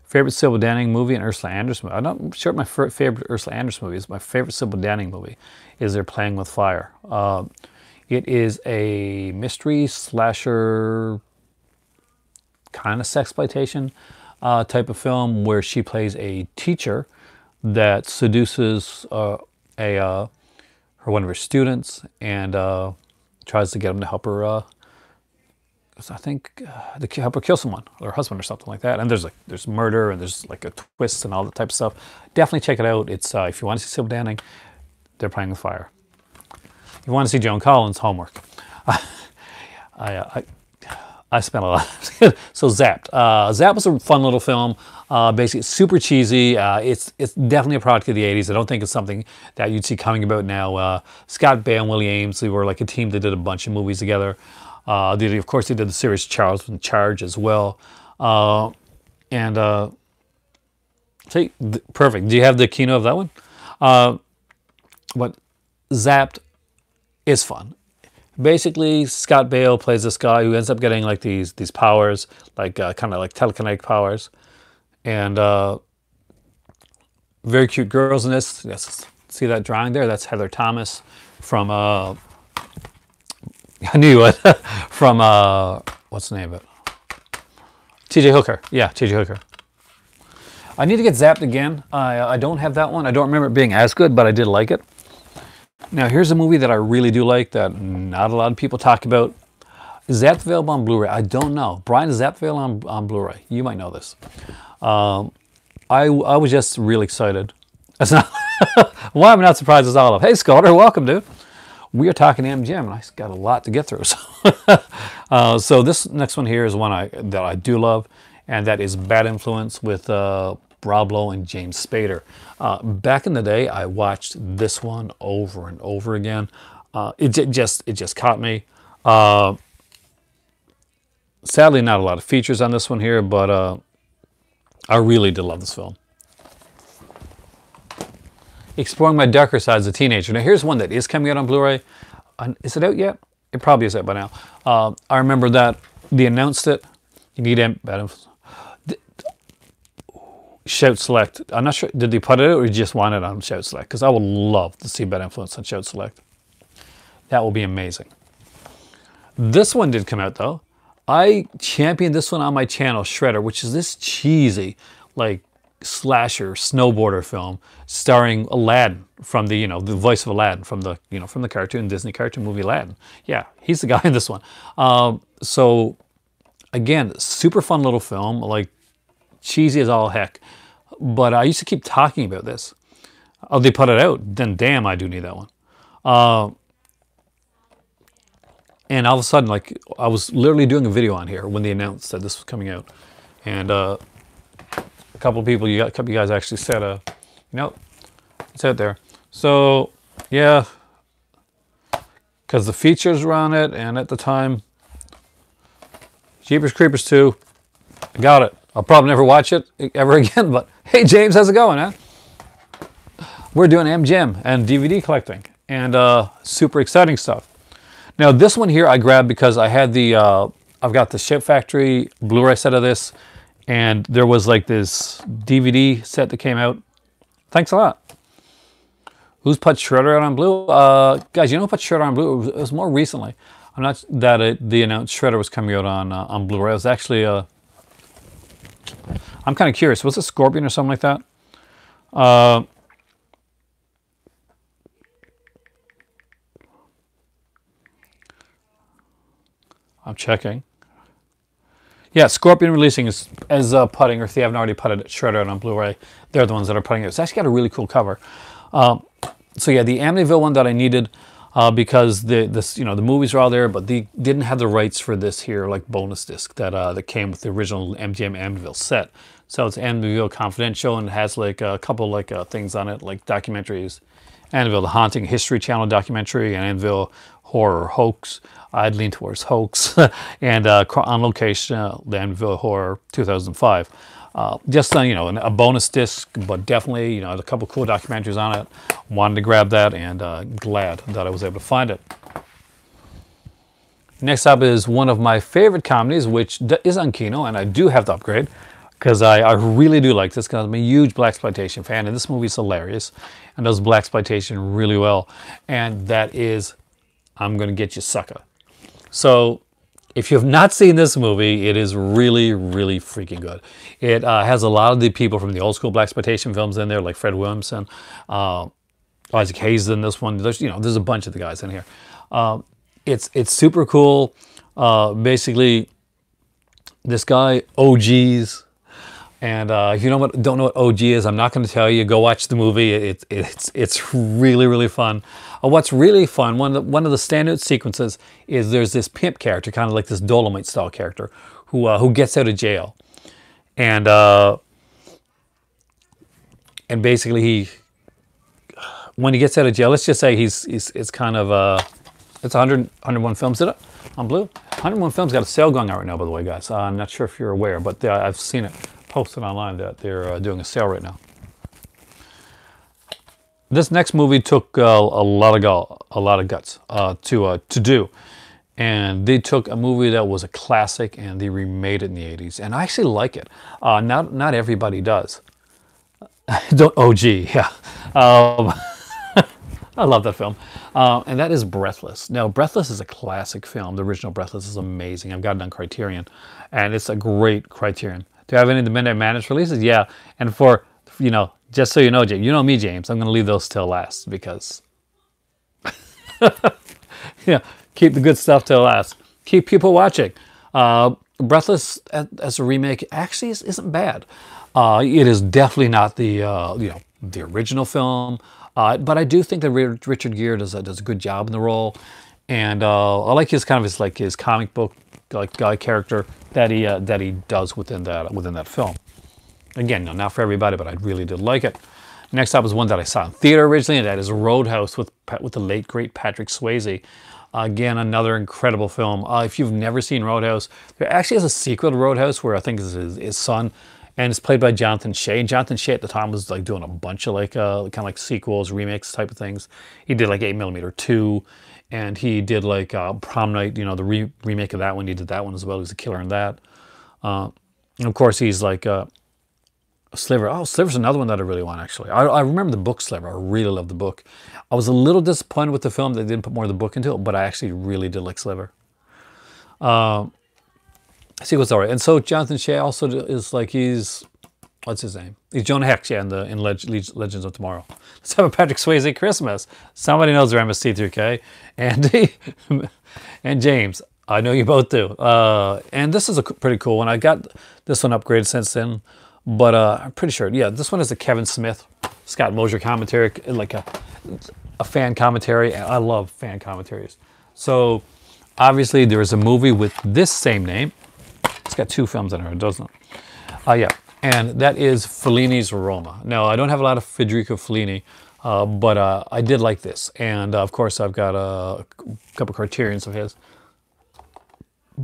Favorite Sybil Danning movie and Ursula Andress movie. I'm not sure what my favorite Ursula Andress movie is. My favorite Sybil Danning movie is They're Playing with Fire. It is a mystery slasher kind of sexploitation type of film where she plays a teacher that seduces one of her students and tries to get him to help her I think the helper kill someone, or husband or something like that. And there's murder and there's like a twist and all that type of stuff. Definitely check it out. It's if you want to see Sybil Danning, they're playing with fire. If you want to see Joan Collins, homework. I spent a lot. So Zapped. Zapped was a fun little film. Basically, it's super cheesy. It's definitely a product of the 80s. I don't think it's something that you'd see coming about now. Scott Baio and Willie Ames, they were like a team that did a bunch of movies together. Of course, they did the series Charles in Charge as well. See, perfect. Do you have the keynote of that one? But Zapped is fun. Basically, Scott Baio plays this guy who ends up getting like these powers, like kind of like telekinetic powers, and very cute girls in this. Yes, see that drawing there? That's Heather Thomas from I knew it from what's the name of it? T.J. Hooker. Yeah, T.J. Hooker. I need to get Zapped again. I don't have that one. I don't remember it being as good, but I did like it. Now, here's a movie that I really do like that not a lot of people talk about. Is that available on Blu-ray? I don't know. Brian, is that available on Blu-ray? You might know this. I was just really excited. That's not why I'm not surprised it's all up. Hey, Scalder, welcome, dude. We are talking MGM, and I got a lot to get through. So, so this next one here is one that I do love, and that is Bad Influence with Rob Lowe and James Spader. Back in the day, I watched this one over and over again. It just caught me. Sadly, not a lot of features on this one here, but I really did love this film. Exploring my darker side as a teenager. Now, here's one that is coming out on Blu-ray. Is it out yet? It probably is out by now. I remember that they announced it. You need Bad Influence. Shout Select. I'm not sure. Did they put it out or you just want it on Shout Select? Because I would love to see Bad Influence on Shout Select. That will be amazing. This one did come out though. I championed this one on my channel, Shredder, which is this cheesy, like slasher snowboarder film starring Aladdin from the the voice of Aladdin from the from the cartoon Disney cartoon movie Aladdin. Yeah, he's the guy in this one. So again, super fun little film, like cheesy as all heck. But I used to keep talking about this. Oh, they put it out. Then damn, I do need that one. And all of a sudden, like I was literally doing a video on here when they announced that this was coming out, and a couple of people, a couple of you guys actually said, it's out there. So yeah, because the features were on it, and at the time, Jeepers Creepers 2, I got it. I'll probably never watch it ever again, but hey, James, how's it going, huh? We're doing MGM and DVD collecting and super exciting stuff. Now, this one here I grabbed because I had I've got the Shout Factory Blu-ray set of this, and there was like this DVD set that came out. Thanks a lot. Who's put Shredder out on Blue? Guys, you know who put Shredder on Blue? It was more recently. I'm not that they announced Shredder was coming out on Blu-ray. It was actually I'm kind of curious. Was it Scorpion or something like that? I'm checking. Yeah, Scorpion releasing as putting, or if they haven't already putted Shredder on Blu-ray, they're the ones that are putting it. It's actually got a really cool cover. So yeah, the Amityville one that I needed because the movies are all there, but they didn't have the rights for this here, like bonus disc that came with the original MGM Amityville set. So it's Amityville Confidential, and it has like a couple things on it, like documentaries. Amityville, the Haunting History Channel documentary, and Amityville Horror Hoax. I'd lean towards hoax. And On Location, the Amityville Horror 2005. Just a bonus disc, but definitely a couple cool documentaries on it. Wanted to grab that, and glad that I was able to find it. Next up is one of my favorite comedies, which is on Kino, and I do have to upgrade because I really do like this because I'm a huge blaxploitation fan, and this movie is hilarious and does blaxploitation really well. And that is I'm Gonna Get You, Sucker. So if you have not seen this movie, it is really, really freaking good. It has a lot of the people from the old school blaxploitation films in there, like Fred Williamson, Isaac Hayes in this one. There's a bunch of the guys in here. It's super cool. Basically, This guy, OGs. And if you don't know what OG is, I'm not going to tell you. Go watch the movie. It's really, really fun. What's really fun, one of the standout sequences is there's this pimp character, kind of like this Dolomite style character, who gets out of jail, and basically when he gets out of jail, let's just say it's kind of it's 101 films, did it? On Blue. 101 Films got a sale going on right now, by the way, guys. I'm not sure if you're aware, but I've seen it posted online that they're doing a sale right now. This next movie took a lot of guts to do, and they took a movie that was a classic and they remade it in the 80s, and I actually like it. Not everybody does. Don't OG, yeah. I love that film. And that is Breathless. Now, Breathless is a classic film. The original Breathless is amazing. I've got it on Criterion, and it's a great Criterion. Do you have any of the Midnight Madness releases? Yeah. And for, just so you know, James, you know me, James, I'm going to leave those till last because, keep the good stuff till last. Keep people watching. Breathless as a remake actually isn't bad. It is definitely not the original film. But I do think that Richard Gere does a good job in the role, and I like his comic book guy character that he does within that film. Again, not for everybody, but I really did like it. Next up is one that I saw in theater originally, and that is Roadhouse with the late great Patrick Swayze. Again, another incredible film. If you've never seen Roadhouse, there actually is a sequel to Roadhouse where I think is his son. And it's played by Jonathan Shea. And Jonathan Shea at the time was like doing a bunch of kind of like sequels, remakes type of things. He did like 8mm 2, and he did like Prom Night, the remake of that one. He did that one as well. He was a killer in that. And of course, he's like Sliver. Oh, Sliver's another one that I really want, actually. I remember the book Sliver. I really love the book. I was a little disappointed with the film. They didn't put more of the book into it, but I actually really did like Sliver. Sequel's all right. And so Jonathan Shea also is like, what's his name? He's Jonah Hex, yeah, in Legends of Tomorrow. Let's have a Patrick Swayze Christmas. Somebody knows their MST3K. Andy and James, I know you both do. And this is a pretty cool one. I got this one upgraded since then, but I'm pretty sure, yeah, this one is a Kevin Smith, Scott Mosier commentary, like a fan commentary. And I love fan commentaries. So obviously there is a movie with this same name. It's got 2 films in it, doesn't it? Yeah, and that is Fellini's Roma. Now, I don't have a lot of Federico Fellini, but I did like this. And, of course, I've got a couple Criterions of his.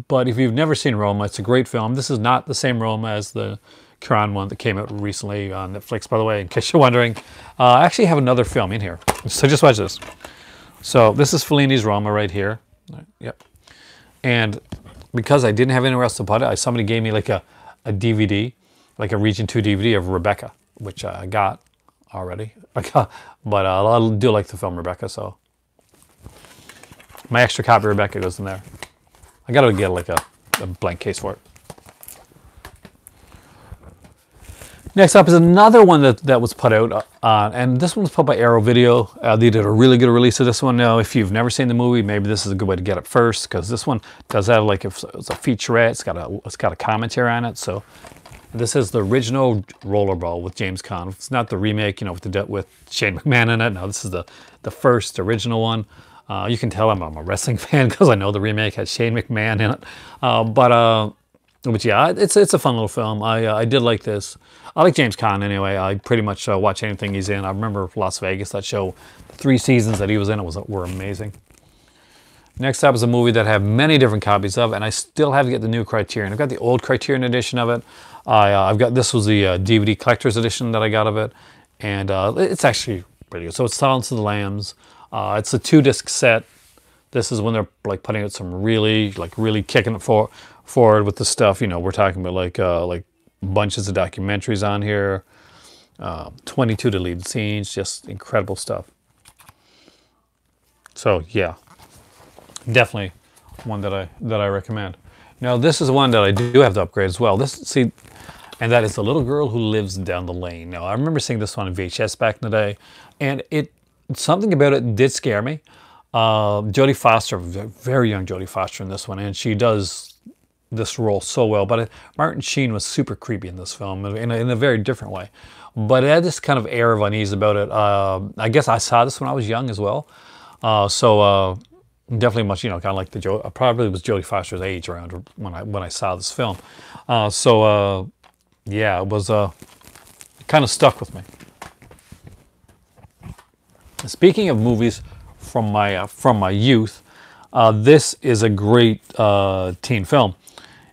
But if you've never seen Roma, it's a great film. This is not the same Roma as the Cuarón one that came out recently on Netflix, by the way, in case you're wondering. I actually have another film in here, so just watch this. So this is Fellini's Roma right here. Yep. And because I didn't have anywhere else to put it, somebody gave me like a DVD, like a Region 2 DVD of Rebecca, which I got already. But I do like the film Rebecca, so my extra copy of Rebecca goes in there. I got to get like a blank case for it. Next up is another one that was put out, and this one was put by Arrow Video. They did a really good release of this one. Now, if you've never seen the movie, maybe this is a good way to get it first, because this one does have like it's a featurette. It's got a commentary on it. So this is the original Rollerball with James Caan. It's not the remake, with Shane McMahon in it. No, this is the first original one. You can tell I'm a wrestling fan because I know the remake has Shane McMahon in it. But yeah, it's a fun little film. I did like this. I like James Caan anyway. I pretty much watch anything he's in. I remember Las Vegas, that show, the 3 seasons that he was in were amazing. Next up is a movie that I have many different copies of, and I still have to get the new Criterion. I've got the old Criterion edition of it. This was the DVD collector's edition that I got of it, and it's actually pretty good. So it's Silence of the Lambs. It's a 2-disc set. This is when they're like putting out some really kicking it forward with the stuff. We're talking about like bunches of documentaries on here, 22 deleted scenes, just incredible stuff. So yeah, definitely one that I recommend. Now this is one that I do have to upgrade as well. And that is The Little Girl Who Lives Down the Lane. Now I remember seeing this one in VHS back in the day, and something about it did scare me. Jodie Foster, very young Jodie Foster in this one, and she does this role so well. But Martin Sheen was super creepy in this film in a very different way. But it had this kind of air of unease about it. I guess I saw this when I was young as well. Definitely much, kind of like probably was Jodie Foster's age around when I saw this film. Yeah, it was kind of stuck with me. Speaking of movies from my youth, this is a great teen film.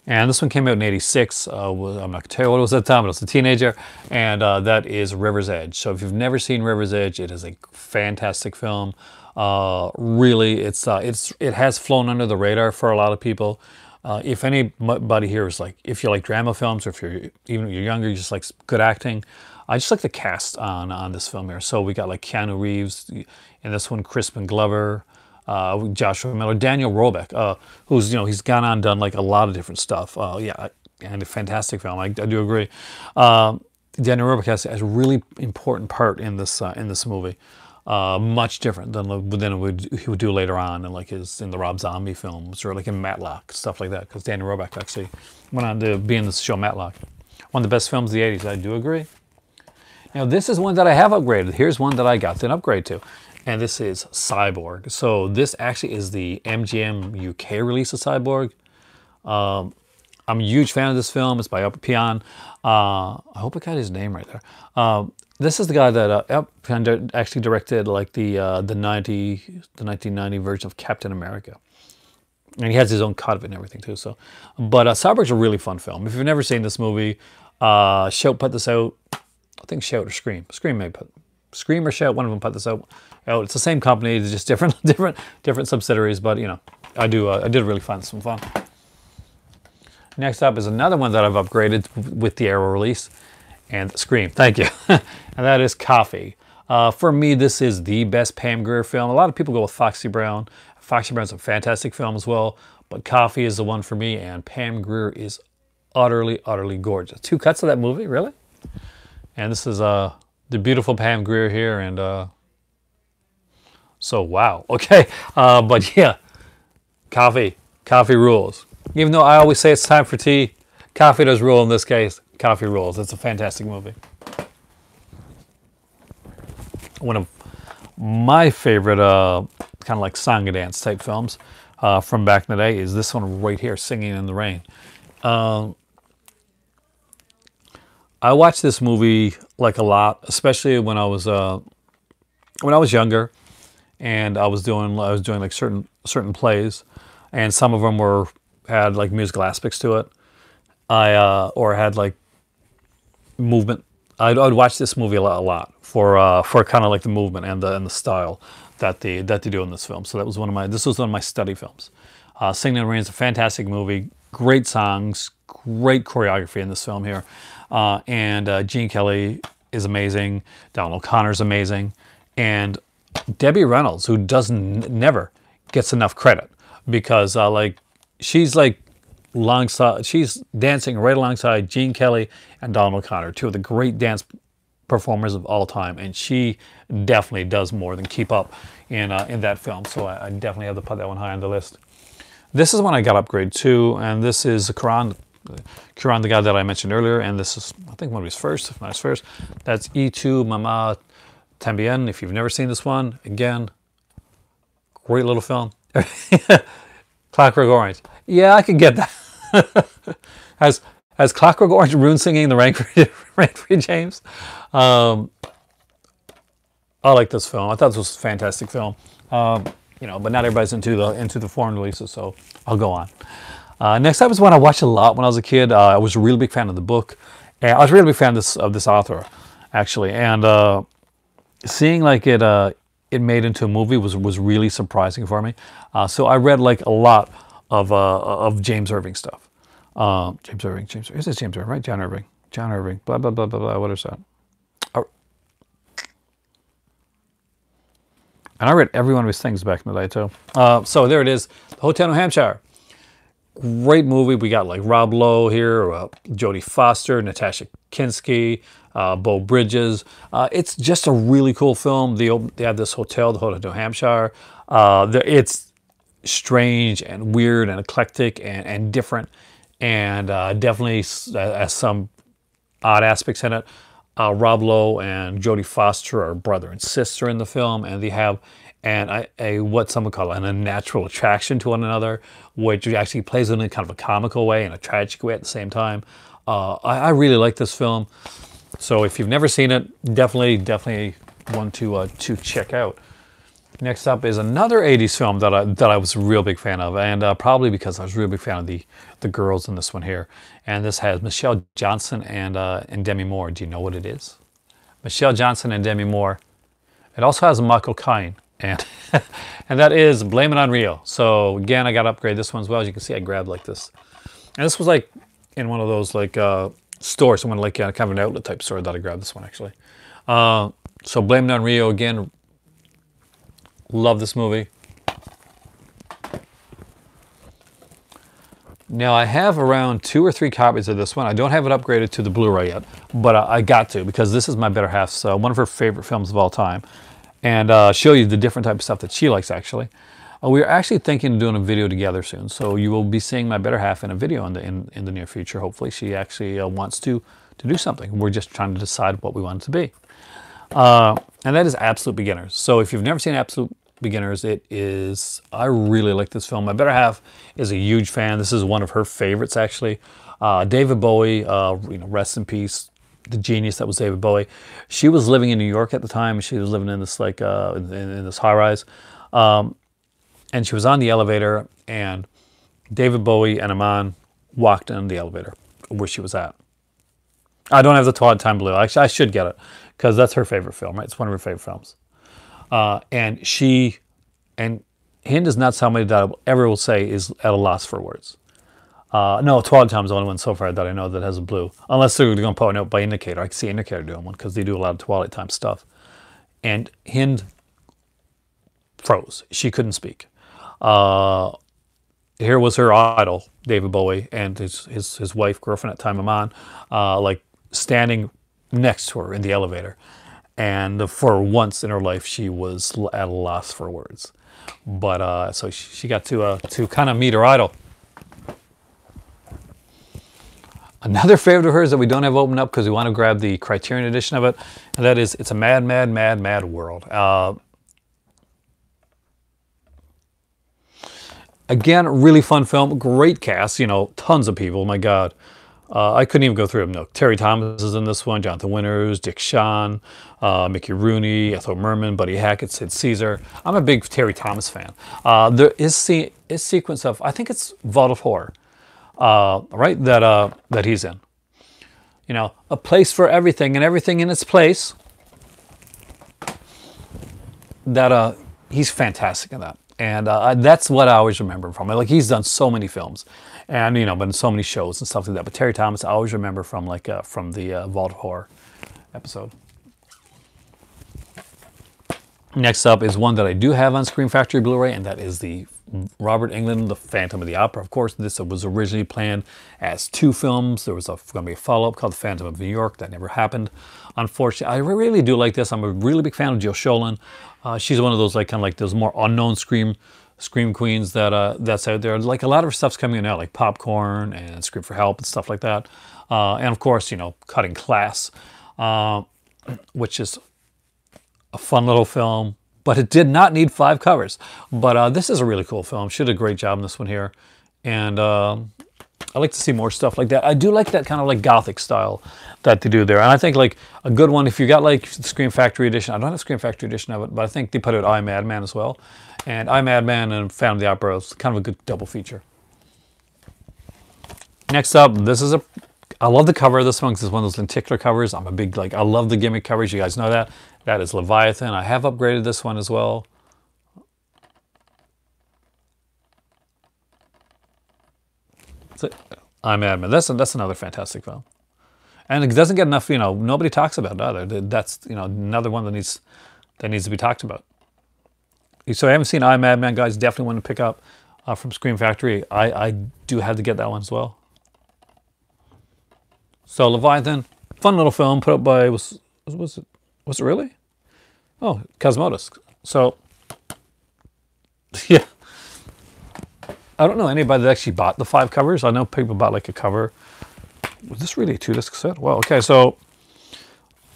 And this one came out in '86. I'm not going to tell you what it was at the time, but I was a teenager. And that is River's Edge. So if you've never seen River's Edge, it is a fantastic film. Really, it has flown under the radar for a lot of people. If anybody here is like, if you like drama films, or if you're younger, you just like good acting, I just like the cast on this film here. So we got like Keanu Reeves in this one, Crispin Glover, Joshua Miller, Daniel Roebuck, who's he's gone on and done like a lot of different stuff. Yeah, and a fantastic film. I do agree. Daniel Roebuck has a really important part in this movie. Much different than he would do later on, and like in the Rob Zombie films, or like in Matlock, stuff like that. Because Daniel Roebuck actually went on to be in this show Matlock, one of the best films of the '80s. I do agree. Now this is one that I have upgraded. Here's one that I got an upgrade to, and this is Cyborg. So this actually is the MGM UK release of Cyborg. I'm a huge fan of this film. It's by Up Pion. I hope I got his name right there. This is the guy that actually directed like the 1990 version of Captain America, and he has his own cut of it and everything too. So, but Cyborg's a really fun film. If you've never seen this movie, Shout put this out. I think Shout or Scream. Scream or Shout. One of them put this out. It's the same company. It's just different subsidiaries. But I did really find some fun. Next up is another one that I've upgraded with the Arrow release. And Scream, thank you. And that is Coffee. For me, this is the best Pam Grier film. A lot of people go with Foxy Brown. Foxy Brown's a fantastic film as well, but Coffee is the one for me, and Pam Grier is utterly, utterly gorgeous. 2 cuts of that movie, really? And this is the beautiful Pam Grier here, and so wow. Okay, but yeah, Coffee rules. Even though I always say it's time for tea, Coffee does rule in this case. Coffee rules. It's a fantastic movie. One of my favorite kind of like song and dance type films from back in the day is this one right here, Singing in the Rain. I watched this movie like a lot, especially when I was younger, and I was doing like certain plays, and some of them had like musical aspects to it. Or had like movement. I'd watch this movie a lot for kind of like the movement and the style that they do in this film. So this was one of my study films. Singing in the Rain is a fantastic movie. Great songs, great choreography in this film here, and Gene Kelly is amazing. Donald O'Connor's amazing, and Debbie Reynolds, who never gets enough credit, because she's dancing right alongside Gene Kelly and Donald O'Connor, 2 of the great dance performers of all time, and she definitely does more than keep up in that film. So I definitely have to put that one high on the list. This is one I got upgraded to, and this is Cuarón, the guy that I mentioned earlier, and this is, I think, one of his first, if not his first. That's Y Tu Mamá También. If you've never seen this one, again, great little film. Clockwork Orange. Yeah, I can get that. Has Clockwork Orange ruined Singing in the Rain for you, James? I like this film. I thought this was a fantastic film. But not everybody's into the foreign releases, so I'll go on. Next up is one I watched a lot when I was a kid. I was a really big fan of the book, and I was a really big fan of this author, actually. And seeing like it made into a movie was really surprising for me. So I read like a lot of James Irving stuff. James Irving, is it James Irving, right? John Irving, blah, blah, blah, blah, blah, what is that? And I read every one of his things back in the day too. So there it is, The Hotel New Hampshire. Great movie. We got like Rob Lowe here, Jodie Foster, Natasha Kinski, Beau Bridges. It's just a really cool film. They have this hotel, the Hotel New Hampshire. It's strange and weird and eclectic and different. and definitely has some odd aspects in it. Rob Lowe and Jodie Foster are brother and sister in the film, and they have a what some would call an unnatural attraction to one another, which actually plays in kind of a comical way and a tragic way at the same time. I really like this film, so if you've never seen it, definitely one to check out. Next up is another 80s film that I was a real big fan of, and probably because I was a real big fan of the girls in this one here. And this has Michelle Johnson and Demi Moore. Do you know what it is? Michelle Johnson and Demi Moore. It also has Michael Caine, and and that is Blame It on Rio. So again, I got to upgrade this one as well. As you can see, I grabbed like this, and this was like in one of those like stores, someone like kind of an outlet type store that I grabbed this one actually. So Blame It on Rio again. Love this movie. Now I have around 2 or 3 copies of this one. I don't have it upgraded to the Blu-ray yet, but I got to, because this is my better half's one of her favorite films of all time, and show you the different type of stuff that she likes actually. We're actually thinking of doing a video together soon, so you will be seeing my better half in a video in the near future. Hopefully, she actually wants to do something. We're just trying to decide what we want it to be, and that is Absolute Beginners. So if you've never seen Absolute Beginners, I really like this film. My better half is a huge fan. This is one of her favorites actually. David Bowie, rest in peace, the genius that was David Bowie. She was living in New York at the time. She was living in this like in this high rise, and she was on the elevator, and David Bowie and Iman walked in the elevator where she was at. I don't have the Twilight Time Blue. Actually, I should get it because that's her favorite film, right? It's one of her favorite films. And Hind is not somebody that I ever will say is at a loss for words. No, Twilight Time is the only one so far that I know that has a blue. Unless they're going to put one out by Indicator. I can see Indicator doing one because they do a lot of Twilight Time stuff. And Hind froze. She couldn't speak. Here was her idol, David Bowie, and his wife, girlfriend at the time, Iman, like standing next to her in the elevator. And for once in her life, she was at a loss for words. But so she got to kind of meet her idol. Another favorite of hers that we don't have opened up because we want to grab the Criterion edition of it, and that is It's a Mad, Mad, Mad, Mad World. Again, really fun film, great cast, tons of people, my God. I couldn't even go through them. No, Terry Thomas is in this one, Jonathan Winters, Dick Shawn, Mickey Rooney, Ethel Merman, Buddy Hackett, Sid Caesar. I'm a big Terry Thomas fan. There is a sequence of, I think it's Vault of Horror, right, that he's in. A place for everything and everything in its place. That he's fantastic in that. And that's what I always remember him from. Like, he's done so many films, and been in so many shows and stuff like that. But Terry Thomas, I always remember from from the Vault of Horror episode. Next up is one that I do have on Scream Factory Blu-ray, and that is the Robert Englund, The Phantom of the Opera. Of course, this was originally planned as 2 films. There was going to be a follow-up called The Phantom of New York. That never happened, unfortunately. I really do like this. I'm a really big fan of Jill Schoelen. She's one of those kind of those more unknown scream queens that's out there. Like, a lot of her stuff's coming in now, like Popcorn and Scream for Help and stuff like that. And of course, Cutting Class, which is a fun little film, but it did not need 5 covers. But this is a really cool film. She did a great job in this one here. And I like to see more stuff like that. I do like that kind of gothic style that they do there. And I think a good one, if you got the Scream Factory edition, I don't have Scream Factory edition of it, but I think they put out I, Madman as well. And I, Madman and Phantom of the Opera is kind of a good double feature. Next up, I love the cover of this one because it's one of those lenticular covers. I'm a big, I love the gimmick covers. You guys know that. That is Leviathan. I have upgraded this one as well. I'm Madman. That's another fantastic film. And it doesn't get enough, nobody talks about it either. That's, another one that needs to be talked about. So I haven't seen I, Madman, guys. Definitely want to pick up from Scream Factory. I do have to get that one as well. So Leviathan, fun little film put up by, was it really? Oh, Cosmodus. So, yeah. I don't know anybody that actually bought the 5 covers. I know people bought like a cover. Was this really a 2-disc cassette? Well, okay, so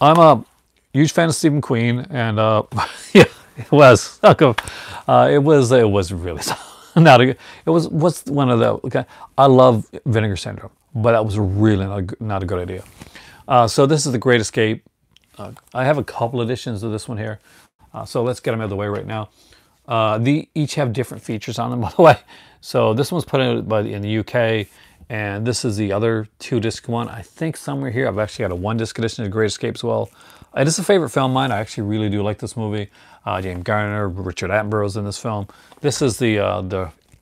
I'm a huge fan of Stephen Queen, and yeah, it was. It was really not a good. It was what's one of the. Okay, I love Vinegar Syndrome, but that was really not a good idea. So this is The Great Escape. I have a couple editions of this one here, so let's get them out of the way right now. They each have different features on them, by the way. So this one's put out in the UK, and this is the other 2-disc one. I think somewhere here I've actually got a 1-disc edition of The Great Escape as well. It is a favorite film of mine. I actually really do like this movie. James Garner, Richard Attenborough's in this film. This is the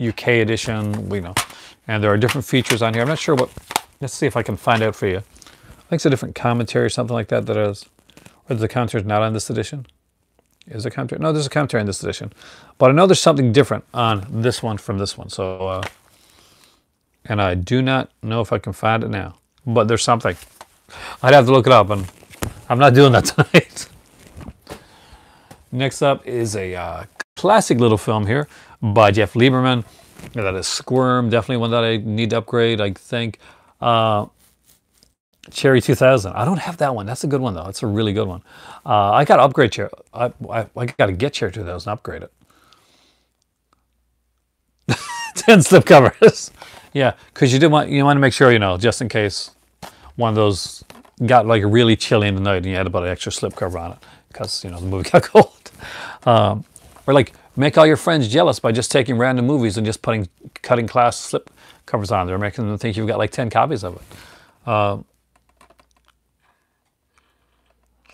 UK edition, and there are different features on here. I'm not sure what. Let's see if I can find out for you. I think it's a different commentary or something like that is. Or the commentary is not on this edition. Is there a commentary? No, there's a commentary on this edition. But I know there's something different on this one from this one. So, and I do not know if I can find it now. But there's something. I'd have to look it up, and I'm not doing that tonight. Next up is a classic little film here by Jeff Lieberman. That is Squirm. Definitely one that I need to upgrade, I think. Cherry 2000. I don't have that one. That's a good one, though. It's a really good one. I got to upgrade Cherry. I got to get Cherry 2000 and upgrade it. 10 slipcovers. Yeah, because you want to make sure, just in case one of those got like really chilly in the night and you had to put an extra slipcover on it because, the movie got cold. Or like make all your friends jealous by just taking random movies and just cutting class slip covers on there, making them think you've got like 10 copies of it.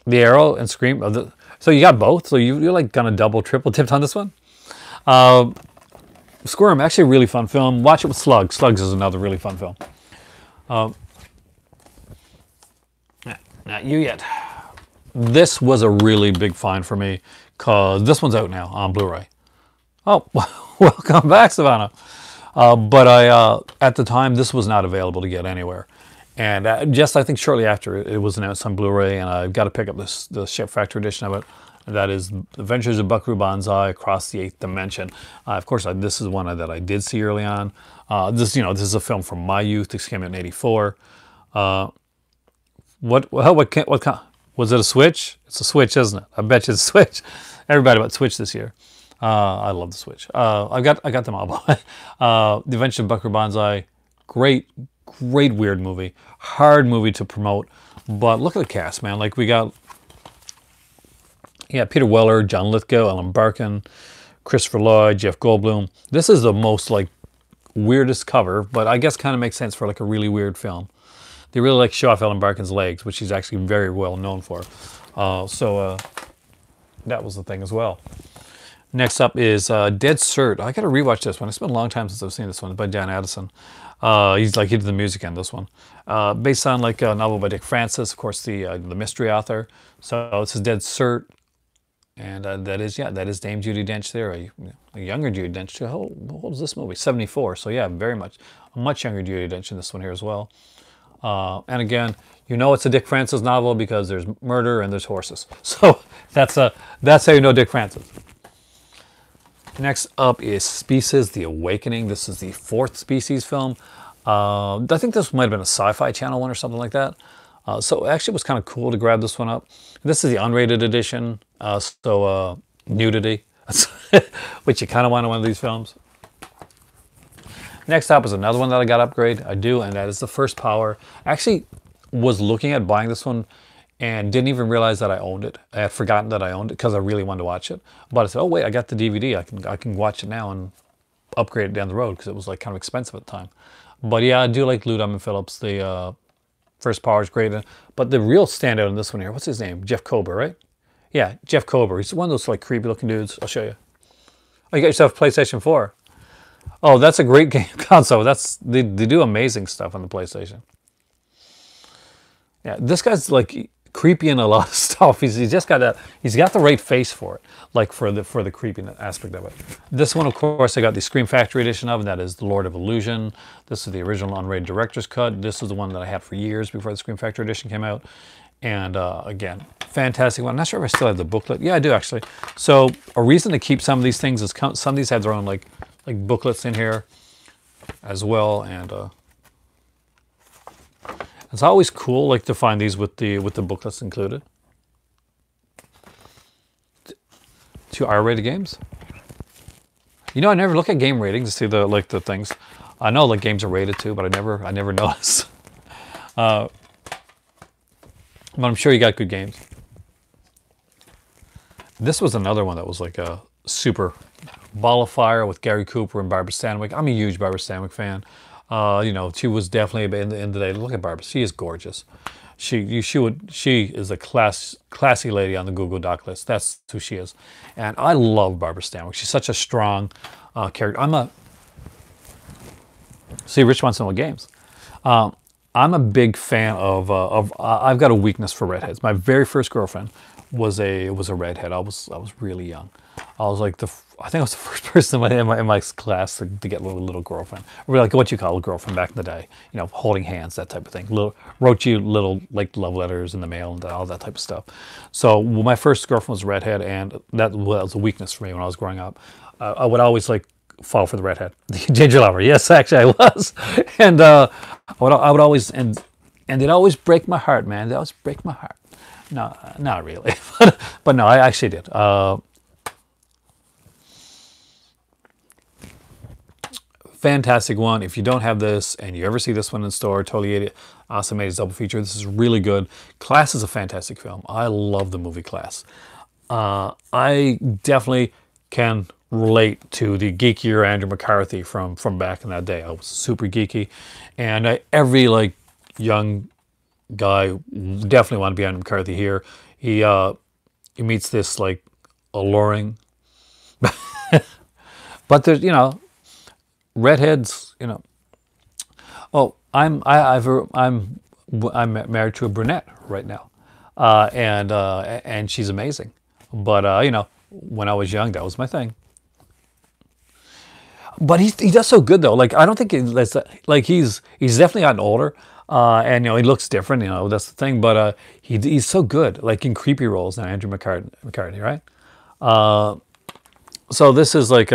The Arrow and Scream. So you got both. So you're like gonna double, triple tipped on this one. Squirm, actually a really fun film. Watch it with Slugs. Slugs is another really fun film. Not you yet. This was a really big find for me because this one's out now on Blu-ray. Oh, welcome back, Savannah. But at the time, this was not available to get anywhere. And I think shortly after it was announced on Blu-ray, and I've got to pick up the Ship Factory edition of it. That is Adventures of Buckaroo Banzai Across the Eighth Dimension. Of course, this is one that I did see early on. This is a film from my youth. This came out in '84. What was it? A Switch? It's a Switch, isn't it? I bet you it's a Switch. Everybody about Switch this year. I love the Switch. I got them all. The Adventures of Buckaroo Banzai. Great weird movie. Hard movie to promote. But look at the cast, man. Like we got Peter Weller, John Lithgow, Ellen Barkin, Christopher Lloyd, Jeff Goldblum. This is the most like weirdest cover, but I guess kind of makes sense for like a really weird film. They really like to show off Ellen Barkin's legs, which she's actually very well known for. So that was the thing as well. Next up is Dead Cert. I got to rewatch this one. It's been a long time since I've seen this one. It's by Dan Addison. He did the music on this one. Based on like a novel by Dick Francis, of course, the mystery author. So this is Dead Cert. And that is Dame Judi Dench there, a younger Judi Dench too. How old is this movie? 74. So yeah, very much a much younger Judi Dench in this one here as well. And again, it's a Dick Francis novel because there's murder and there's horses. So that's how you know Dick Francis. Next up is Species: The Awakening. This is the 4th Species film. I think this might have been a Sci-Fi Channel one or something like that. So actually it was kind of cool to grab this one up. This is the unrated edition, so nudity, which you kind of want in one of these films. Next up is another one that I got to upgrade. I do, and that is The First Power. I actually was looking at buying this one and didn't even realize that I owned it. I had forgotten that I owned it because I really wanted to watch it. But I said, oh wait, I got the DVD. I can watch it now and upgrade it down the road because it was like kind of expensive at the time. But yeah, I do like Lou Diamond Phillips. The First Power is great. But the real standout in this one here, what's his name? Jeff Kober, right? Yeah, Jeff Kober. He's one of those like creepy looking dudes. I'll show you. Oh, you got yourself a PlayStation 4. Oh, that's a great game console. They do amazing stuff on the PlayStation. Yeah, this guy's like creepy in a lot of stuff. He's just got that. He's got the right face for it, like for the creepy aspect of it. This one, of course, I got the Scream Factory edition of, and that is The Lord of Illusion. This is the original unrated director's cut. This is the one that I had for years before the Scream Factory edition came out. And again, fantastic one. I'm not sure if I still have the booklet. Yeah, I do actually. So a reason to keep some of these things is some of these have their own like booklets in here. as well, and it's always cool like to find these with the booklets included. 2 R-rated games. You know, I never look at game ratings to see the things. I know like games are rated too, but I never notice. But I'm sure you got good games. This was another one that was like a super ball of fire with Gary Cooper and Barbara Stanwyck. I'm a huge Barbara Stanwyck fan. You know, she was definitely in the end of the day. Look at Barbara; she is gorgeous. She is a classy lady on the Google Doc list. That's who she is, and I love Barbara Stanwyck. She's such a strong character. See, Rich wants to know games. I'm a big fan of I've got a weakness for redheads. My very first girlfriend was a redhead. I was really young. I was like I think I was the first person in my class to get a little girlfriend. Or like what you call a girlfriend back in the day. You know, holding hands, that type of thing. Wrote you little like love letters in the mail and all that type of stuff. So my first girlfriend was a redhead, and that was a weakness for me when I was growing up. I would always like fall for the redhead, the ginger lover. Yes, actually I was, and I would always and it always break my heart, man. It always break my heart. No, not really, but no, I actually did. Fantastic one. If you don't have this and you ever see this one in store, totally awesome 80s double feature. This is really good. Class is a fantastic film. I love the movie Class. I definitely can relate to the geekier Andrew McCarthy from back in that day. I was super geeky, and every like young guy definitely want to be Andrew McCarthy here. He meets this like alluring, but there's, you know, redheads, you know. Oh, I'm married to a brunette right now, and she's amazing. But you know, when I was young, that was my thing. But he does so good though. Like I don't think he's definitely gotten older, and you know he looks different. You know that's the thing. But he's so good, like in creepy roles now. Andrew McCartney, right? So this is like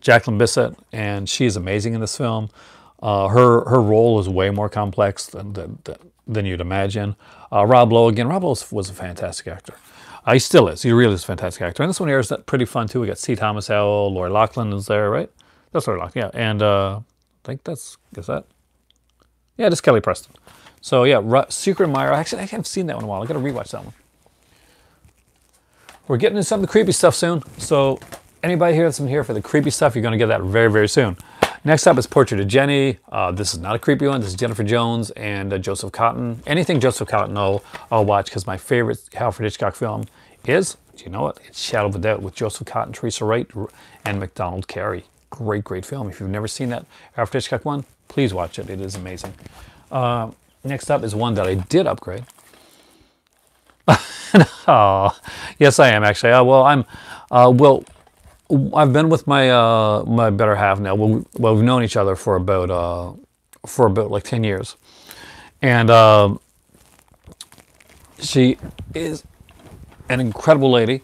Jacqueline Bisset, and she's amazing in this film. Her role is way more complex than you'd imagine. Rob Lowe again. Rob Lowe was a fantastic actor. He still is. He really is a fantastic actor. And this one here is pretty fun too. We got C. Thomas Howell, Lori Loughlin is there, right? That's Lori Loughlin, yeah. And I think is that? Yeah, just Kelly Preston. So yeah, Secret Admirer. Actually, I haven't seen that one in a while. I got to rewatch that one. We're getting into some of the creepy stuff soon. So anybody here that's been here for the creepy stuff, you're going to get that very, very soon. Next up is Portrait of Jenny. This is not a creepy one. This is Jennifer Jones and Joseph Cotten. Anything Joseph Cotten I'll watch, because my favorite Alfred Hitchcock film is, do you know what? It's Shadow of a Doubt with Joseph Cotten, Teresa Wright, and MacDonald Carey. Great, great film. If you've never seen that Alfred Hitchcock one, please watch it. It is amazing. Next up is one that I did upgrade. Oh, yes, I am actually. Well, I've been with my my better half now. Well, we've known each other for about like 10 years, and she is an incredible lady.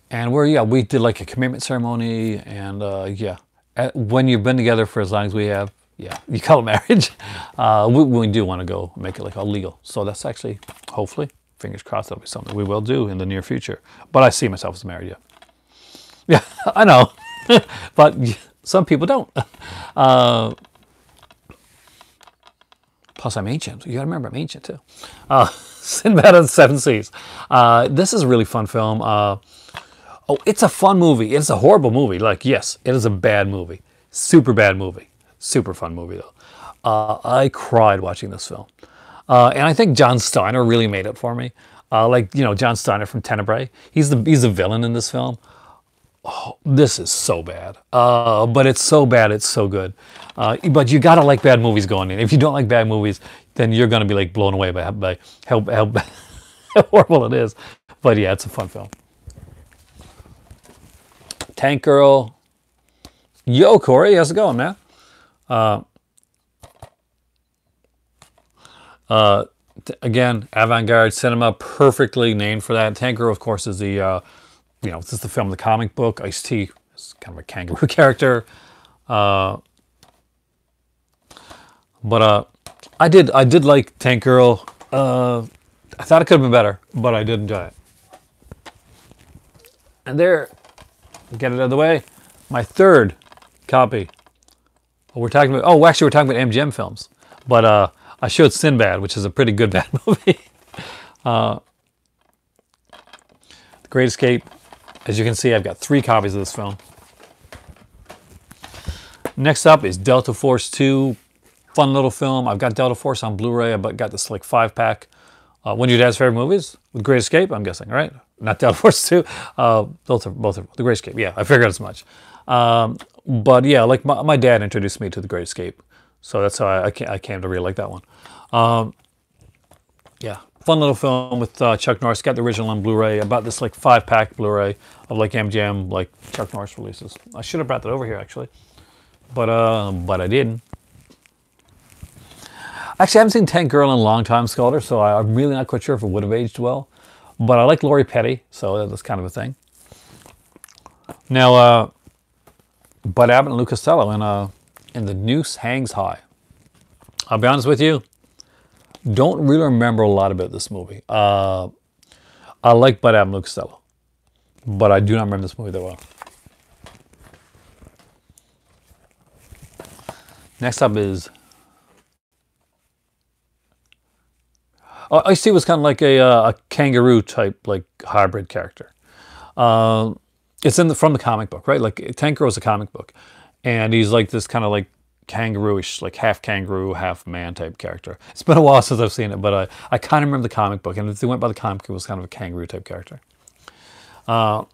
And we did like a commitment ceremony, and when you've been together for as long as we have, yeah, you call it marriage. We do want to go make it like all legal. So that's actually, hopefully, fingers crossed, that'll be something we will do in the near future. But I see myself as married yet. Yeah, I know, but some people don't. Plus, I'm ancient. You got to remember, I'm ancient too. Sinbad and the Seven Seas. This is a really fun film. Oh, it's a fun movie. It's a horrible movie. Like, yes, it is a bad movie. Super bad movie. Super fun movie though. I cried watching this film, and I think John Steiner really made it for me. Like, you know, John Steiner from Tenebrae. He's the villain in this film. Oh, this is so bad. But it's so bad, it's so good. But you gotta like bad movies going in. If you don't like bad movies, then you're gonna be like blown away by how horrible it is. But yeah, it's a fun film. Tank Girl. Yo, Corey, how's it going, man? Again, avant-garde cinema, perfectly named for that. Tank Girl, of course, is the this is the film, the comic book. Ice-T is kind of a kangaroo character. But I did like Tank Girl. I thought it could have been better, but I did enjoy it. And there, get it out of the way. My third copy. We're talking about. Oh, actually, we're talking about MGM films. But I showed Sinbad, which is a pretty good bad movie. The Great Escape. As you can see, I've got 3 copies of this film. Next up is Delta Force 2. Fun little film. I've got Delta Force on Blu-ray. I've got this like 5-pack. One of your dad's favorite movies? The Great Escape, I'm guessing, right? Not Delta Force 2. Both are The Great Escape. Yeah, I figured as much. But yeah, like my dad introduced me to The Great Escape. So that's how I came to really like that one. Yeah, fun little film with Chuck Norris. Got the original on Blu-ray. About this like 5-pack Blu-ray of like MGM, like Chuck Norris releases. I should have brought that over here actually, but I didn't. Actually, I haven't seen Tank Girl in a long time, Scalder, so I'm really not quite sure if it would have aged well. But I like Lori Petty, so that's kind of a thing. Now, Bud Abbott and Lou Costello in The Noose Hangs High. I'll be honest with you, don't really remember a lot about this movie. I like Bud Abbott and Lou Costello, but I do not remember this movie that well. Next up is... I see it was kind of like a kangaroo type, like hybrid character. It's from the comic book, right? Like Tank Girl is a comic book, and he's like this kind of like kangaroo-ish, like half kangaroo, half man type character. It's been a while since I've seen it, but I kind of remember the comic book, and if they went by the comic book, it was kind of a kangaroo type character. And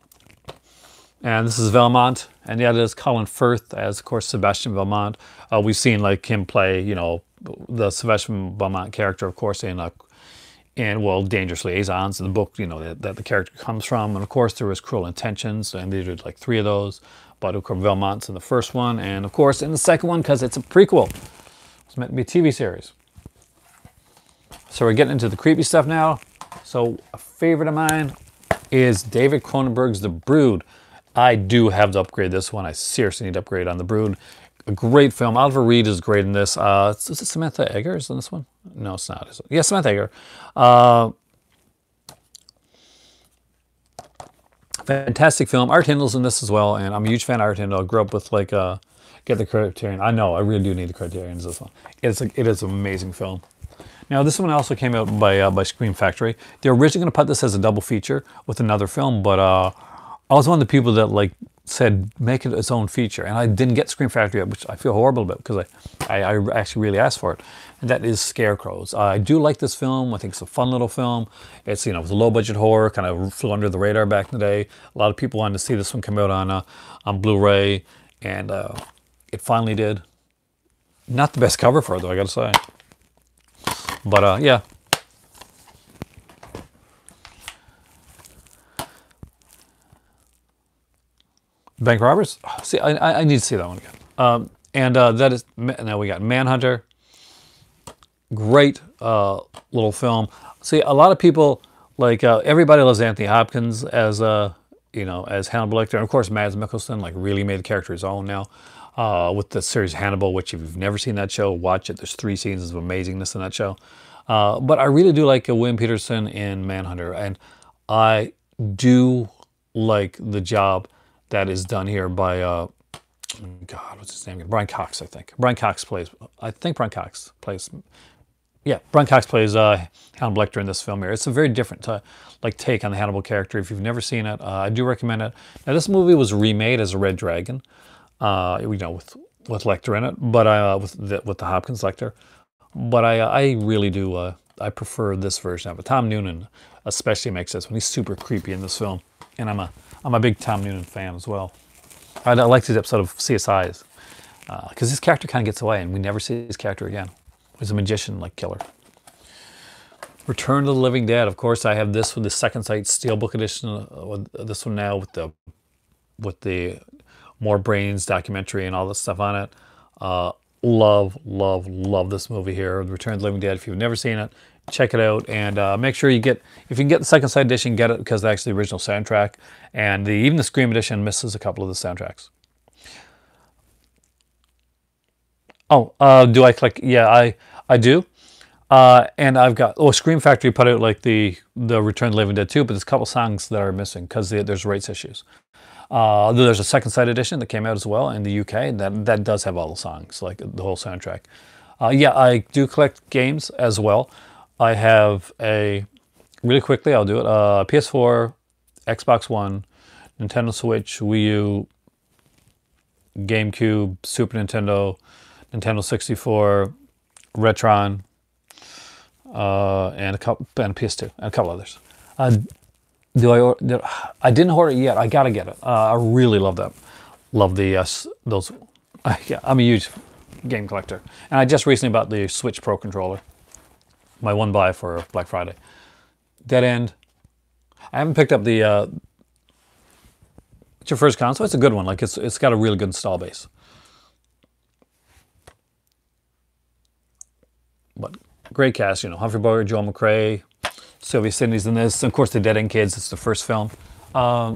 this is Valmont, and yeah, there's Colin Firth as, of course, Sebastian Valmont. We've seen like him play, you know, the Sebastian Valmont character, of course, in well, Dangerous Liaisons, in the book, you know, that the character comes from. And of course, there was Cruel Intentions, and they did like 3 of those. But of course, Valmont's in the first one, and of course, in the second one, because it's a prequel. It's meant to be a TV series. So we're getting into the creepy stuff now. So a favorite of mine is David Cronenberg's The Brood. I do have to upgrade this one. I seriously need to upgrade on The Brood. A great film. Oliver Reed is great in this. Is it Samantha Eggers in this one? No, it's not. Is it? Yeah, Samantha Egger. Fantastic film. Art Hindle's in this as well, and I'm a huge fan of Art Hindle. I grew up with like get the Criterion. I know, I really do need the Criterion. This one. It is an amazing film. Now this one also came out by Scream Factory. They were originally going to put this as a double feature with another film, but I was one of the people that like said make it its own feature, and I didn't get Scream Factory yet, which I feel horrible about because I actually really asked for it. And that is Scarecrows. I do like this film. I think it's a fun little film. It's, you know, it's a low budget horror, kind of flew under the radar back in the day. A lot of people wanted to see this one come out on Blu-ray, and it finally did. Not the best cover for it though, I gotta say. But yeah. Bank Robbers? See, I need to see that one again. And that is, now we got Manhunter. Great little film. See, a lot of people, like, everybody loves Anthony Hopkins as, you know, as Hannibal Lecter. And of course, Mads Mikkelsen, like, really made the character his own now. With the series Hannibal, which if you've never seen that show, watch it. There's 3 seasons of amazingness in that show. But I really do like William Peterson in Manhunter. And I do like the job that is done here by, God, what's his name again? Brian Cox, I think. Brian Cox plays Hannibal Lecter in this film here. It's a very different like take on the Hannibal character. If you've never seen it, I do recommend it. Now, this movie was remade as a Red Dragon, you know, with Lecter in it, but with the Hopkins Lecter. But I really do, I prefer this version of it. Tom Noonan especially makes this one. He's super creepy in this film, and I'm a big Tom Noonan fan as well. I liked his episode of CSI's because his character kind of gets away, and we never see his character again. He's a magician, like killer. Return to the Living Dead. Of course, I have this with the Second Sight Steelbook edition. This one now with the More Brains documentary and all this stuff on it. Love this movie here, Return to the Living Dead. If you've never seen it, check it out, and make sure you get, if you can get the Second Sight edition, get it, because that's the original soundtrack, and even the Scream edition misses a couple of the soundtracks. Oh, do I collect? Yeah, I do. And I've got Scream Factory put out like the Return of the Living Dead 2, but there's a couple songs that are missing because there's rights issues. There's a second sight edition that came out as well in the UK that does have all the songs, like the whole soundtrack. Yeah, I do collect games as well. I have really quickly, I'll do it. PS4, Xbox One, Nintendo Switch, Wii U, GameCube, Super Nintendo, Nintendo 64, Retron, and PS2, and a couple others. I didn't order it yet. I gotta get it. I really love that. Love those. Yeah, I'm a huge game collector, and I just recently bought the Switch Pro controller. My one buy for Black Friday. Dead End. I haven't picked up the. It's your first console. It's a good one. Like it's got a really good install base. But great cast, Humphrey Bogart, Joel McCrea, Sylvia Sidney's in this. Of course, the Dead End Kids. It's the first film. Yeah,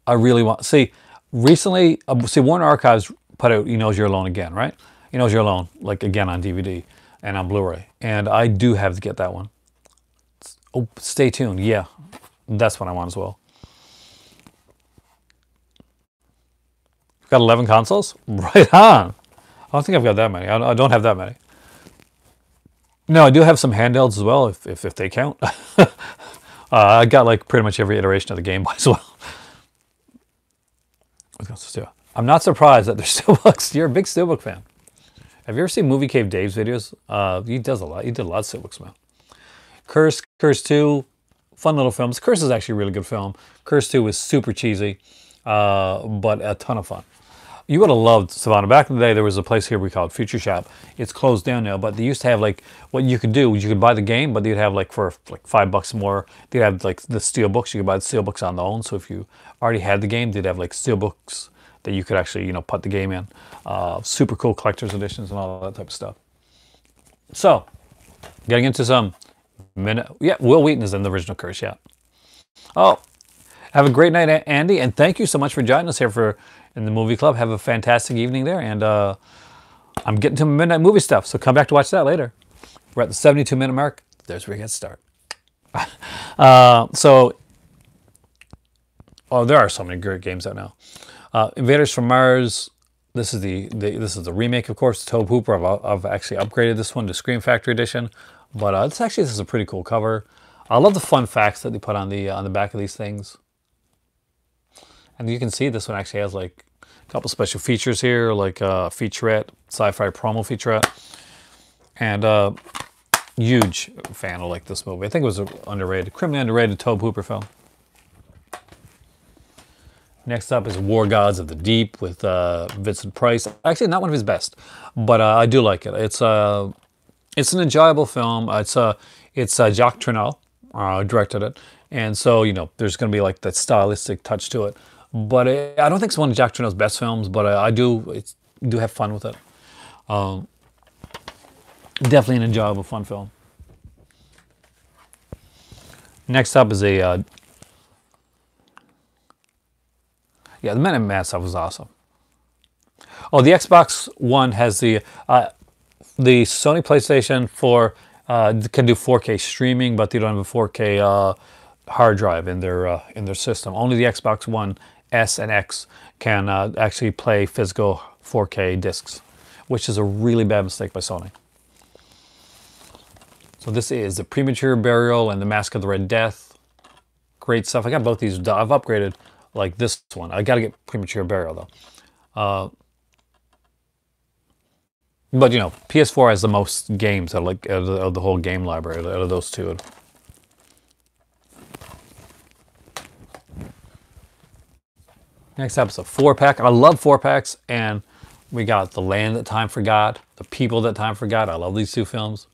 I really want. See, recently, Warner Archives put out "You Knows You're Alone" again, right? "You Knows You're Alone," like again on DVD and on Blu-ray, and I do have to get that one. Oh, stay tuned. Yeah, that's what I want as well. Got 11 consoles? Right on. I don't think I've got that many. I don't have that many. No, I do have some handhelds as well, if they count. I got like pretty much every iteration of the Game Boy as well. I'm not surprised that there's Steelbooks. You're a big Steelbook fan. Have you ever seen Movie Cave Dave's videos? He does a lot. He did a lot of Steelbooks, man. Curse 2, fun little films. Curse is actually a really good film. Curse 2 was super cheesy, but a ton of fun. You would have loved Savannah. Back in the day, there was a place here we called Future Shop. It's closed down now, but they used to have like, what you could do, you could buy the game, but they'd have like for like $5 more, they'd have like the steel books. You could buy the steel books on their own. So if you already had the game, they'd have like steel books that you could actually, put the game in. Super cool collector's editions and all that type of stuff. So, getting into some yeah, Will Wheaton is in the original Curse, yeah. Oh, have a great night, Andy, and thank you so much for joining us here in the movie club. Have a fantastic evening there, and I'm getting to midnight movie stuff, so come back to watch that later. We're at the 72-minute mark. There's where we get started. There are so many great games out now. Invaders from Mars. This is the remake, of course. Tobe Hooper. I've actually upgraded this one to Scream Factory Edition, but this is a pretty cool cover. I love the fun facts that they put on the back of these things. And you can see this one actually has like a couple special features here, like a featurette, sci-fi promo featurette. And huge fan of like this movie. I think it was an criminally underrated Tobe Hooper film. Next up is War Gods of the Deep with Vincent Price. Actually, not one of his best, but I do like it. It's an enjoyable film. It's Jacques Tourneur directed it, and so there's going to be like that stylistic touch to it. But I don't think it's one of Jacques Tourneur's best films, but I do have fun with it. Definitely an enjoyable, fun film. Next up is the Men in Mass stuff was awesome. Oh, the Xbox One has the Sony PlayStation 4 can do 4K streaming, but they don't have a 4K hard drive in their system. Only the Xbox One S and X can actually play physical 4K discs, which is a really bad mistake by Sony. So this is the Premature Burial and the Mask of the Red Death. Great stuff. I got both these. I've upgraded like this one. I got to get Premature Burial though. But PS4 has the most games out of the whole game library out of those two. Next up is a 4-pack. I love 4-packs, and we got The Land That Time Forgot, The People That Time Forgot. I love these two films.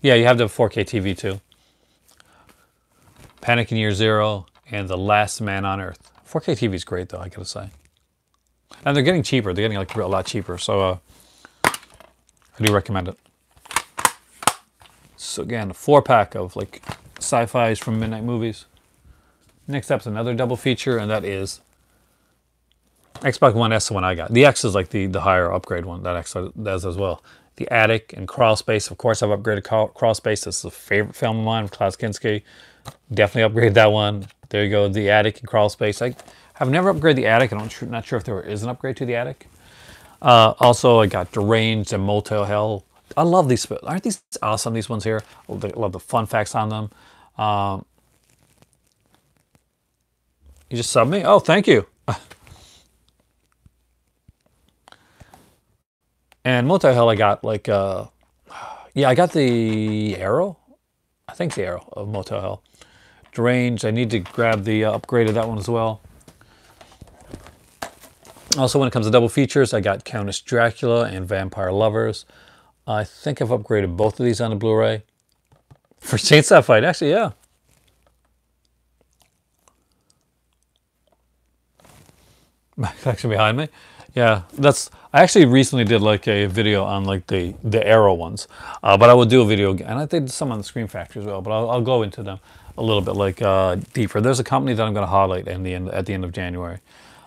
Yeah, you have the 4K TV too. Panic in Year Zero and The Last Man on Earth. 4K TV is great though, I gotta say. And they're getting cheaper. They're getting like a lot cheaper, so I do recommend it. So again, a 4-pack of like sci-fis from Midnight Movies. Next up's another double feature, and that is Xbox One S, the one I got. The X is like the higher upgrade one that X does as well. The Attic and Crawl Space. Of course, I've upgraded Crawl Space. This is a favorite film of mine, Klaus Kinski. Definitely upgrade that one. There you go, the Attic and Crawl Space. I have never upgraded the Attic. I'm not sure if there is an upgrade to the Attic. Also, I got Deranged and Motel Hell. I love these. Aren't these awesome, these ones here? I love the fun facts on them. You just sub me? Oh, thank you. And Motel Hell, I got like, yeah, I got the Arrow. I think the Arrow of Motel Hell. Deranged, I need to grab the upgrade of that one as well. Also, when it comes to double features, I got Countess Dracula and Vampire Lovers. I think I've upgraded both of these on the Blu-ray. For Chainsaw Fight, actually, yeah. Actually behind me. Yeah, I actually recently did like a video on like the Arrow ones, but I will do a video again. And I did some on the Scream Factory as well, but I'll go into them a little bit like deeper. There's a company that I'm going to highlight at the end of January,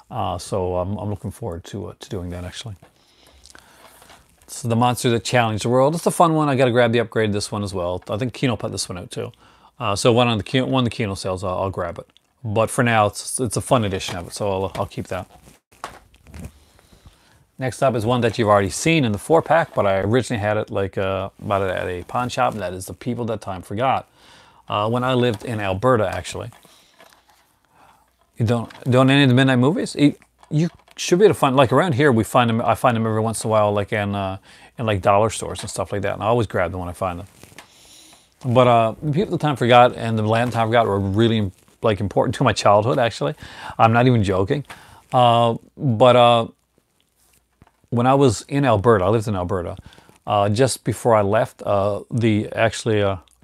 so I'm looking forward to doing that actually. So the monster that challenged the world. It's a fun one. I got to grab the upgrade of this one as well. I think Kino put this one out too. So one of the Kino sales, I'll grab it. But for now, it's a fun edition of it, so I'll keep that. Next up is one that you've already seen in the 4-pack, but I originally had it like bought it at a pawn shop, and that is The People That Time Forgot. When I lived in Alberta, actually. You don't any of the Midnight Movies? You should be able to find, like around here, I find them every once in a while, like in like dollar stores and stuff like that, and I always grab them when I find them. But The People That Time Forgot and The Land Time Forgot were really like important to my childhood, actually. I'm not even joking. When I was in Alberta, I lived in Alberta, just before I left,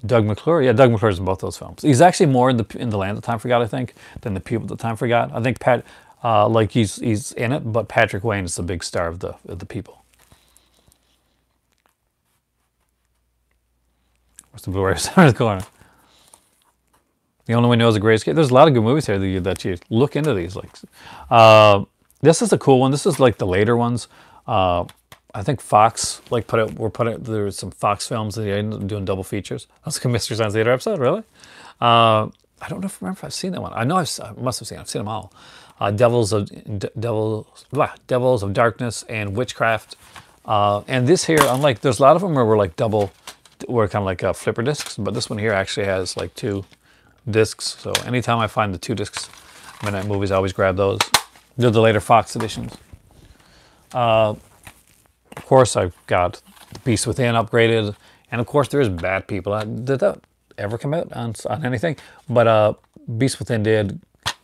Doug McClure, yeah, Doug McClure's in both those films. He's actually more in the Land That Time Forgot, I think, than The People That Time Forgot. I think like he's in it, but Patrick Wayne is the big star of the People. What's the Blu-ray star in the corner? The Only One Who Knows the Great Escape. There's a lot of good movies here that you look into these. Like, this is a cool one. This is like the later ones. I think Fox there's some Fox films that they ended up doing double features. That's like a Mystery Science Theater episode, really? I don't remember if I've seen that one. I know I must have seen it. I've seen them all. Devils of Darkness and Witchcraft. And this here, unlike, there's a lot of them where we're like kind of like flipper discs, but this one here actually has like 2 discs. So anytime I find the 2 discs Midnight Movies, I always grab those. They're the later Fox editions. Of course, I've got Beast Within upgraded, and of course, there's Bad People. Did that ever come out on anything? But Beast Within did.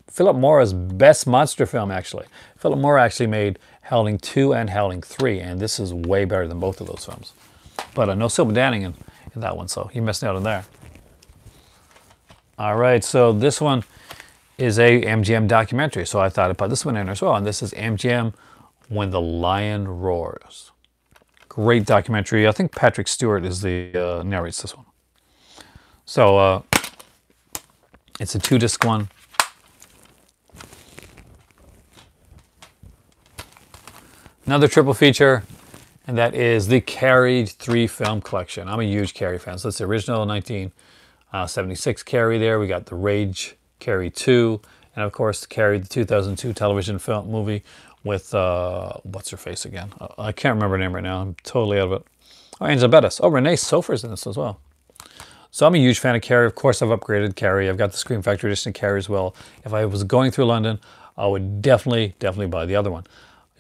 Philip Morris' best monster film, actually. Philip Morris actually made Howling 2 and Howling 3, and this is way better than both of those films. But no Silver Danning in that one, so you're missing out on there. All right, so this one is a MGM documentary, so I thought I'd put this one in as well, and this is MGM When the Lion Roars. Great documentary. I think Patrick Stewart is the narrates this one. So it's a 2-disc one. Another triple feature, and that is the Carrie 3-film collection. I'm a huge Carrie fan. So it's the original 1976 Carrie there. We got the Rage Carrie 2, and of course Carrie, the 2002 television film movie with, what's her face again? I can't remember her name right now. I'm totally out of it. Oh, Angela Bettis. Oh, Renee Sofer's in this as well. So I'm a huge fan of Carrie. Of course, I've upgraded Carrie. I've got the Scream Factory edition of Carrie as well. If I was going through London, I would definitely buy the other one.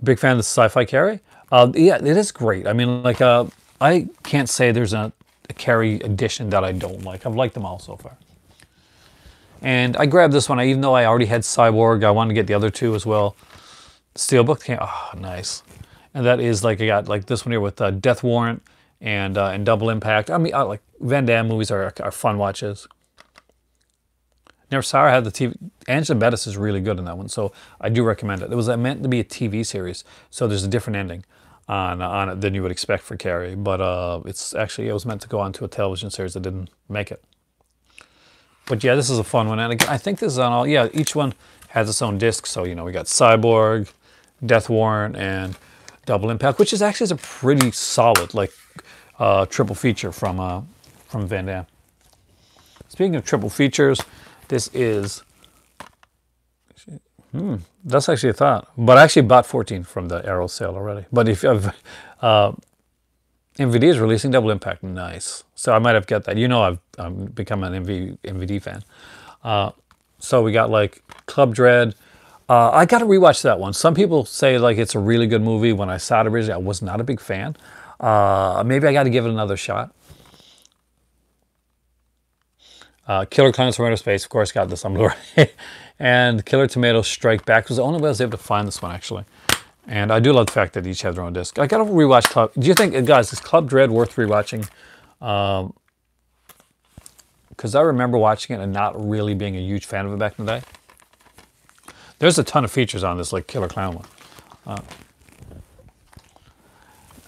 Big fan of the sci-fi Carrie. Yeah, it is great. I mean, like, I can't say there's a Carrie edition that I don't like. I've liked them all so far. And I grabbed this one, even though I already had Cyborg. I wanted to get the other 2 as well. Steelbook came, oh, nice. And that is like, I got like this one here with Death Warrant and Double Impact. I mean, like Van Damme movies are fun watches. Never saw her have the TV. Angela Bettis is really good in that one, so I do recommend it. It was meant to be a TV series, so there's a different ending on it than you would expect for Carrie. But it was meant to go on to a television series that didn't make it. But yeah, this is a fun one. And I think this is on all, yeah, each one has its own disc. So, you know, we got Cyborg, Death Warrant, and Double Impact, which is actually a pretty solid, like, triple feature from Van Damme. Speaking of triple features, this is, that's actually a thought. But I actually bought 14 from the Arrow sale already. But if MVD is releasing Double Impact, nice. So I might have got that. You know, I've become an MVD fan. So we got like Club Dread. I got to rewatch that one. Some people say like it's a really good movie. When I saw it originally, I was not a big fan. Maybe I got to give it another shot. Killer Clowns from Outer Space, of course, got this on Blu-ray. And Killer Tomatoes Strike Back was the only way I was able to find this one, actually. And I do love the fact that each have their own disc. I got to rewatch Club. Do you think, guys, is Club Dread worth rewatching? Because I remember watching it and not really being a huge fan of it back in the day. There's a ton of features on this, like Killer Clown one.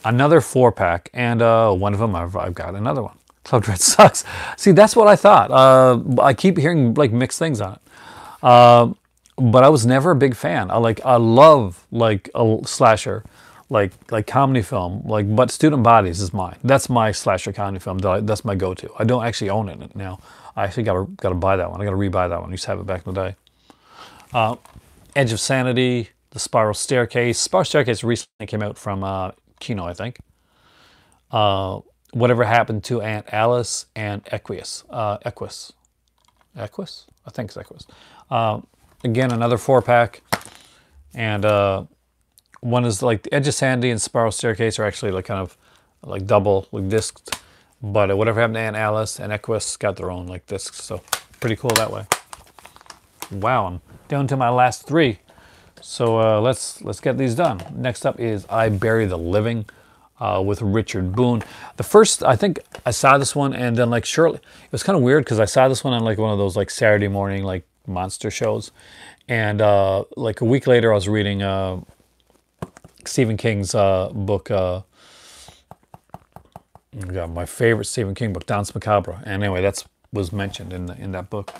Another 4-pack, and one of them I've got another one. Club Dread sucks. See, that's what I thought. I keep hearing like mixed things on it. But I was never a big fan. I love like a slasher, like comedy film, but Student Bodies is mine. That's my slasher comedy film. That's my go-to. I don't actually own it now. I actually got to buy that one. I got to rebuy that one. I used to have it back in the day. Edge of Sanity, The Spiral Staircase. Spiral Staircase recently came out from Kino, I think. Whatever Happened to Aunt Alice, and Equus. Equus? I think it's Equus. Again, another 4-pack. And one is like the Edge of Sanity and Spiral Staircase are actually like kind of like double, like discs. But Whatever Happened to Aunt Alice and Equus got their own like discs. So pretty cool that way. Wow, I'm down to my last 3. So let's get these done. Next up is I Bury the Living. With Richard Boone. The first, I think I saw this one, and then like shortly, it was kind of weird because I saw this one on like one of those like Saturday morning like monster shows, and like a week later I was reading Stephen King's book, my favorite Stephen King book, Danse Macabre, and anyway that was mentioned in that book.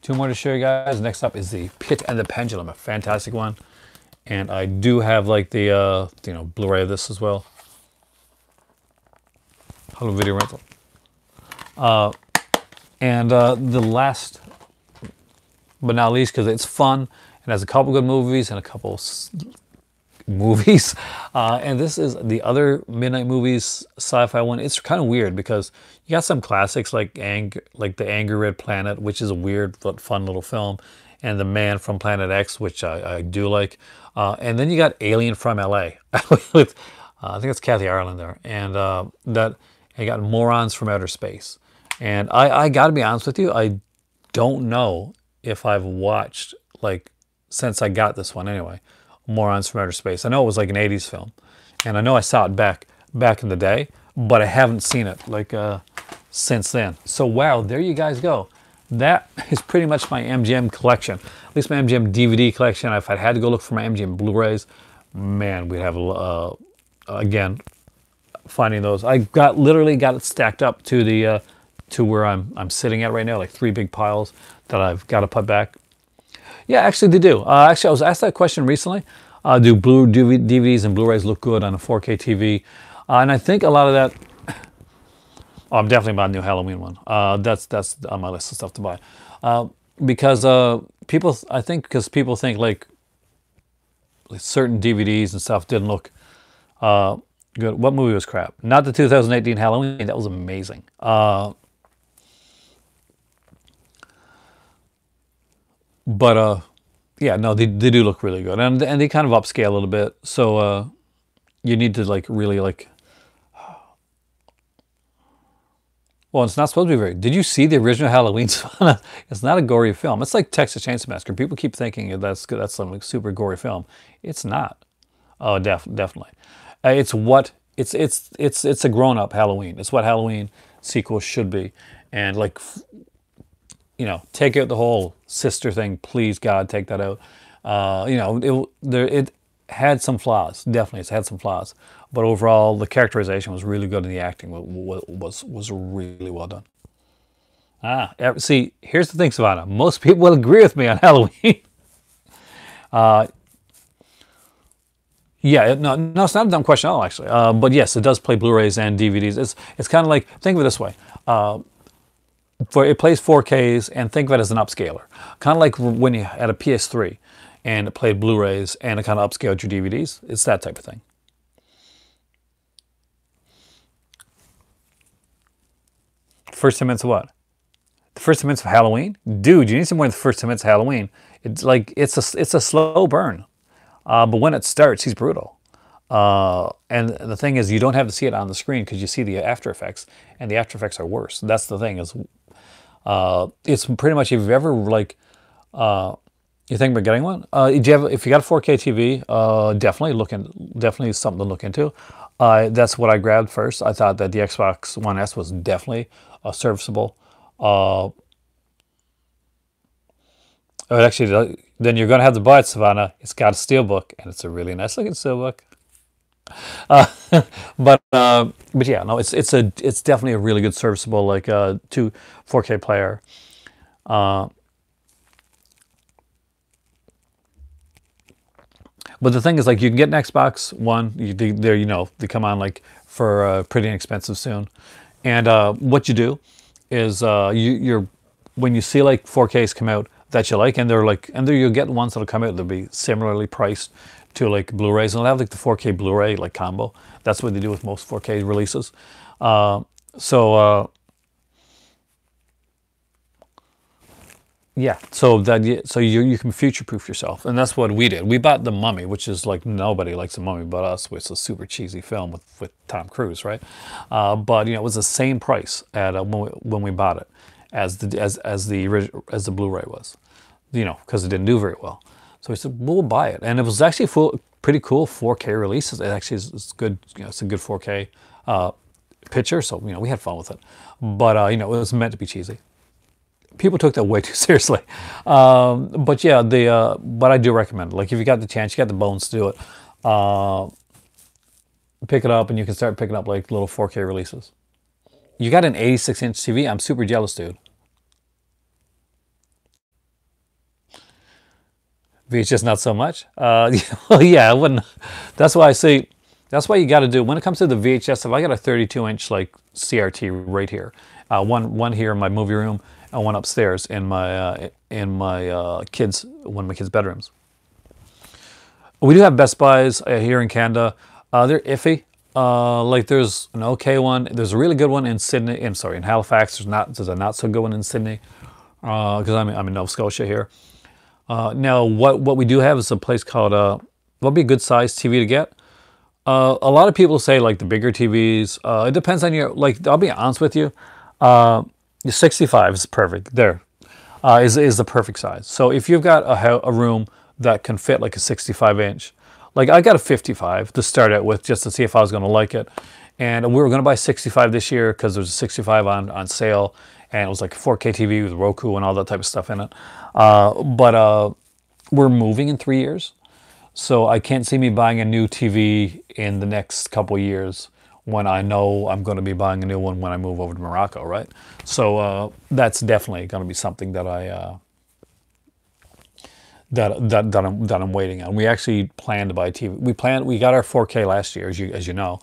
2 more to show you guys. Next up is The Pit and the Pendulum, a fantastic one. And I do have like the Blu-ray of this as well. Home video rental. And the last but not least, because it's fun. It has a couple good movies and a couple movies. And this is the other Midnight Movies sci-fi one. It's kind of weird because you got some classics like the Angry Red Planet, which is a weird but fun little film, and The Man from Planet X, which I do like. And then you got Alien from LA with I think it's Kathy Ireland there, and that you got Morons from Outer Space. And I got to be honest with you, I don't know if I've watched, like, since I got this one anyway, Morons from Outer Space. I know it was like an 80s film, and I know I saw it back in the day, but I haven't seen it like since then. So wow, there you guys go. That is pretty much my MGM collection, at least my MGM DVD collection. If I had to go look for my MGM Blu-rays, man, we'd have again, finding those. I literally got it stacked up to the to where I'm sitting at right now, like 3 big piles that I've got to put back. Yeah, actually they do. Actually, I was asked that question recently. Do DVDs and Blu-rays look good on a 4K TV? And I think a lot of that. Oh, I'm definitely buying a new Halloween one. That's on my list of stuff to buy. Because people think like certain DVDs and stuff didn't look good. What movie was crap? Not the 2018 Halloween. That was amazing. But yeah, no, they do look really good, and they kind of upscale a little bit. So you need to like really like. Well, it's not supposed to be very. Did you see the original Halloween? It's not a gory film. It's like Texas Chainsaw Massacre. People keep thinking that's good. That's some like super gory film. It's not. Oh, definitely. It's a grown-up Halloween. It's what Halloween sequels should be. And like, you know, take out the whole sister thing. Please, God, take that out. You know, it had some flaws. Definitely, it's had some flaws. But overall, the characterization was really good, and the acting was really well done. See, here's the thing, Savannah. Most people will agree with me on Halloween. uh, yeah, no, it's not a dumb question at all, actually. But yes, it does play Blu-rays and DVDs. It's kind of like, think of it this way. For it plays 4Ks, and think of it as an upscaler. Kind of like when you had a PS3 and it played Blu-rays and it kind of upscaled your DVDs. It's that type of thing. First 10 minutes of what? The first 10 minutes of Halloween? Dude, you need some more than the first 10 minutes of Halloween. It's like, it's a slow burn. But when it starts, he's brutal. And the thing is, you don't have to see it on the screen because you see the After Effects, and the After Effects are worse. That's the thing is, it's pretty much, if you've ever like, you think about getting one? If you got a 4K TV, definitely something to look into. That's what I grabbed first. I thought that the Xbox One S was definitely serviceable. Actually, then you're going to have to buy it, Savannah. It's got a steelbook, and it's a really nice looking steelbook. Uh, but yeah, no, it's definitely a really good serviceable like 4K player. But the thing is, like, you can get an Xbox One. They come on like for pretty inexpensive soon. And what you do is you're when you see like 4Ks come out that you like, and you'll get ones that'll come out that'll be similarly priced to like Blu-rays, and they'll have like the 4K Blu-ray like combo. That's what they do with most 4K releases. Yeah, so you can future-proof yourself, and that's what we did. We bought The Mummy, which is like nobody likes The Mummy but us. It's a super cheesy film with Tom Cruise, right? But it was the same price at when we bought it as the Blu-ray was, because it didn't do very well. So we said we'll buy it, and it was actually pretty cool 4K release. It actually is good. It's a good 4K picture, so we had fun with it. But it was meant to be cheesy. People took that way too seriously. But yeah, but I do recommend it. Like, if you got the chance, you got the bones to do it, pick it up, and you can start picking up like little 4K releases. You got an 86-inch TV? I'm super jealous, dude. VHS not so much. Well, yeah, I wouldn't. That's why I say, that's why you got to do, when it comes to the VHS, if I got a 32-inch like CRT right here, one here in my movie room, and one upstairs in my one of my kids' bedrooms. We do have Best Buys here in Canada. They're iffy. Like, there's an okay one. There's a really good one in Sydney. In Halifax. There's a not so good one in Sydney. Because I'm in Nova Scotia here. Now, what we do have is a place called what'd be a good size TV to get. A lot of people say like the bigger TVs. It depends on your, like, I'll be honest with you. 65 is perfect. There is the perfect size. So if you've got a room that can fit like a 65-inch, like I got a 55 to start out with, just to see if I was going to like it. And we were going to buy 65 this year because there's a 65 on sale, and it was like a 4K TV with Roku and all that type of stuff in it. But we're moving in 3 years, so I can't see me buying a new TV in the next couple of years, when I know I'm going to be buying a new one when I move over to Morocco, right? So that's definitely going to be something that I'm waiting on. We actually plan to buy a TV. We got our 4K last year, as you know,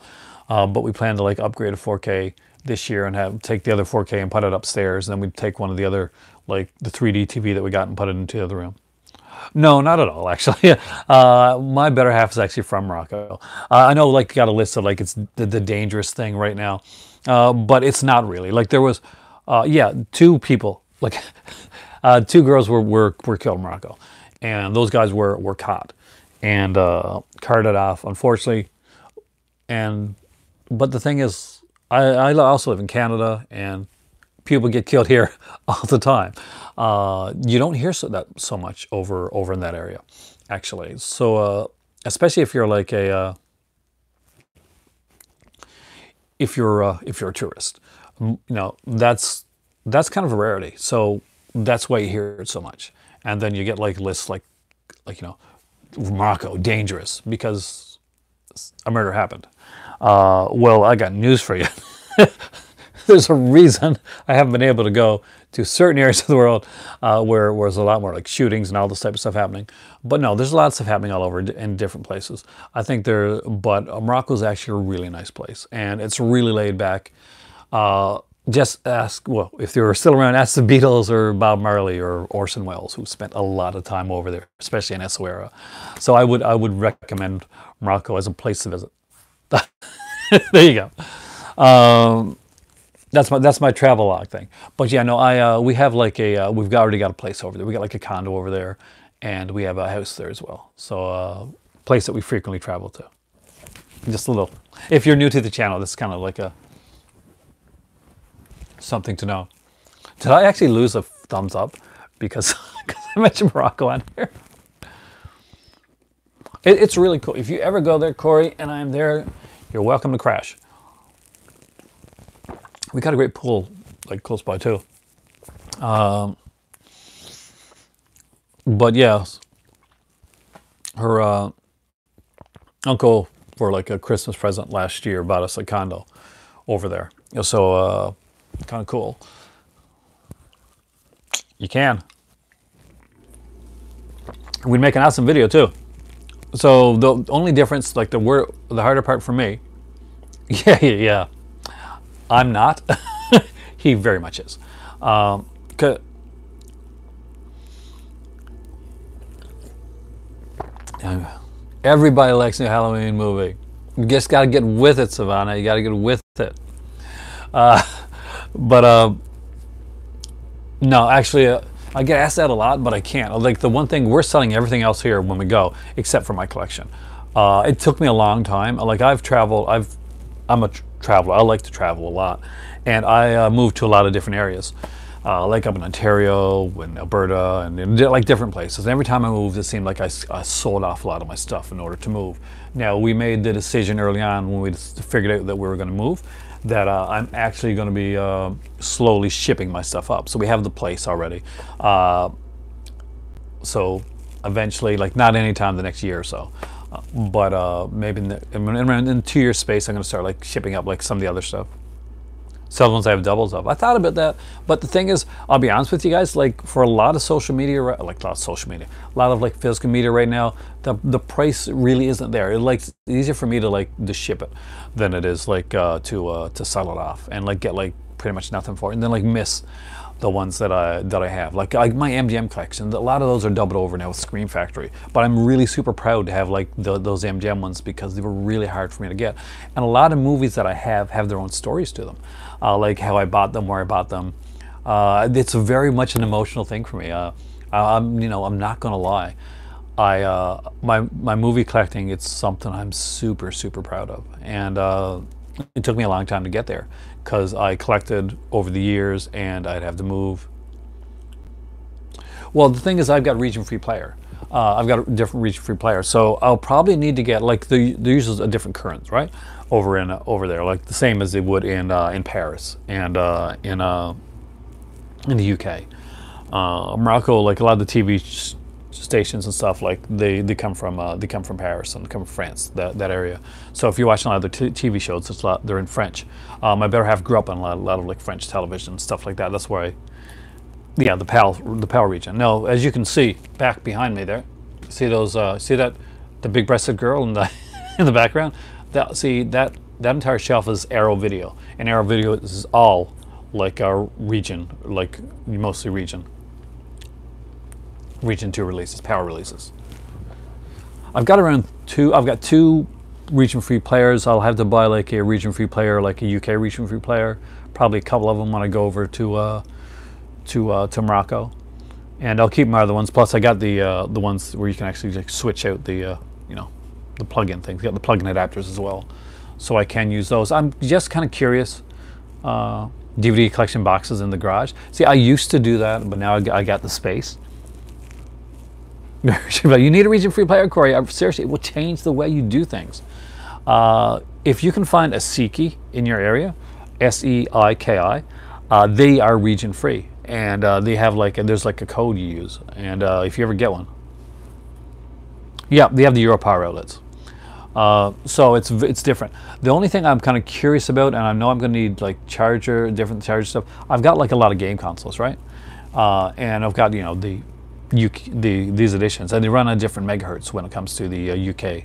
but we plan to like upgrade to 4K this year and take the other 4K and put it upstairs. And then we'd take one of the other, like the 3D TV that we got, and put it into the other room. No, not at all, actually. My better half is actually from Morocco. I know, like, got a list of, like, it's the dangerous thing right now. But it's not really. Like, there was, two people, like, two girls were killed in Morocco. And those guys were caught and carted off, unfortunately. But the thing is, I also live in Canada, and people get killed here all the time. You don't hear so much over in that area, actually. So especially if you're like if you're a tourist, that's kind of a rarity. So that's why you hear it so much. And then you get like lists like Morocco dangerous because a murder happened. Well, I got news for you. there's a reason I haven't been able to go to certain areas of the world where there's a lot more like shootings and all this type of stuff happening. But no, there's a lot of stuff happening all over in different places. I think but Morocco is actually a really nice place, and it's really laid back. Just ask, well, if they were still around, ask the Beatles or Bob Marley or Orson Welles, who spent a lot of time over there, especially in Essaouira. So I would recommend Morocco as a place to visit. There you go. That's my travel log thing. But yeah, no, we have like we've already got a place over there. We got like a condo over there, and we have a house there as well. So place that we frequently travel to. Just a little. If you're new to the channel, this is kind of like something to know. Did I actually lose a thumbs up because I mentioned Morocco on here? It's really cool. If you ever go there, Corey, and I'm there, you're welcome to crash. We got a great pool, like close by too. But yeah, her uncle, for like a Christmas present last year, bought us a condo over there. So kind of cool. You can. We'd make an awesome video too. So the only difference, like the harder part for me, yeah. I'm not. He very much is. Everybody likes a new Halloween movie. You just got to get with it, Savannah. You got to get with it. No, actually, I get asked that a lot, but I can't. Like the one thing, we're selling everything else here when we go, except for my collection. It took me a long time. Like I've traveled. I'm a traveler. I like to travel a lot, and I moved to a lot of different areas, like up in Ontario, in Alberta, and like different places. And every time I moved, it seemed like I sold off a lot of my stuff in order to move. Now we made the decision early on when we figured out that we were going to move, that I'm actually going to be slowly shipping my stuff up. So we have the place already. So eventually, like not anytime the next year or so. But maybe in 2 years space, I'm going to start like shipping up like some of the other stuff. Some ones I have doubles of. I thought about that, but the thing is, I'll be honest with you guys. Like for a lot of social media, a lot of like physical media right now, the price really isn't there. It's easier for me to like to ship it than it is like to sell it off and like get like pretty much nothing for it, and then like miss the ones that I have, like my MGM collection. A lot of those are doubled over now with Scream Factory, but I'm really super proud to have like those MGM ones because they were really hard for me to get. And a lot of movies that I have their own stories to them, like how I bought them, where I bought them. It's very much an emotional thing for me. I'm not gonna lie. My movie collecting, it's something I'm super proud of, and it took me a long time to get there because I collected over the years and I'd have to move. Well, the thing is, I've got region free player. I've got a different region free player, so I'll probably need to get like the uses a different currents, right? Over there, like the same as they would in Paris and in the UK. Morocco, like a lot of the TV stations and stuff, like they come from Paris and come from France, that area. So if you're watching a lot of the TV shows, they're in French. My better half grew up on a lot of like French television and stuff like that. That's where the PAL region. Now, as you can see back behind me there, see that the big breasted girl in the in the background. That entire shelf is Arrow Video, and Arrow Video is all like our region, like mostly region 2 releases, PAL releases. I've got two region free players. I'll have to buy like a region free player, like a UK region free player. Probably a couple of them when I go over to Morocco, and I'll keep my other ones. Plus, I got the ones where you can actually like switch out the the plug-in things. Got the plug-in adapters as well, so I can use those. I'm just kind of curious. DVD collection boxes in the garage. See, I used to do that, but now I got the space. You need a region-free player, Corey. Seriously, it will change the way you do things. If you can find a Seiki in your area, SEIKI, they are region-free, and they have there's like a code you use, and if you ever get one, yeah, they have the Europower outlets. So it's different. The only thing I'm kind of curious about, and I know I'm going to need like different charger stuff. I've got like a lot of game consoles, right? And I've got these editions, and they run on different megahertz when it comes to the UK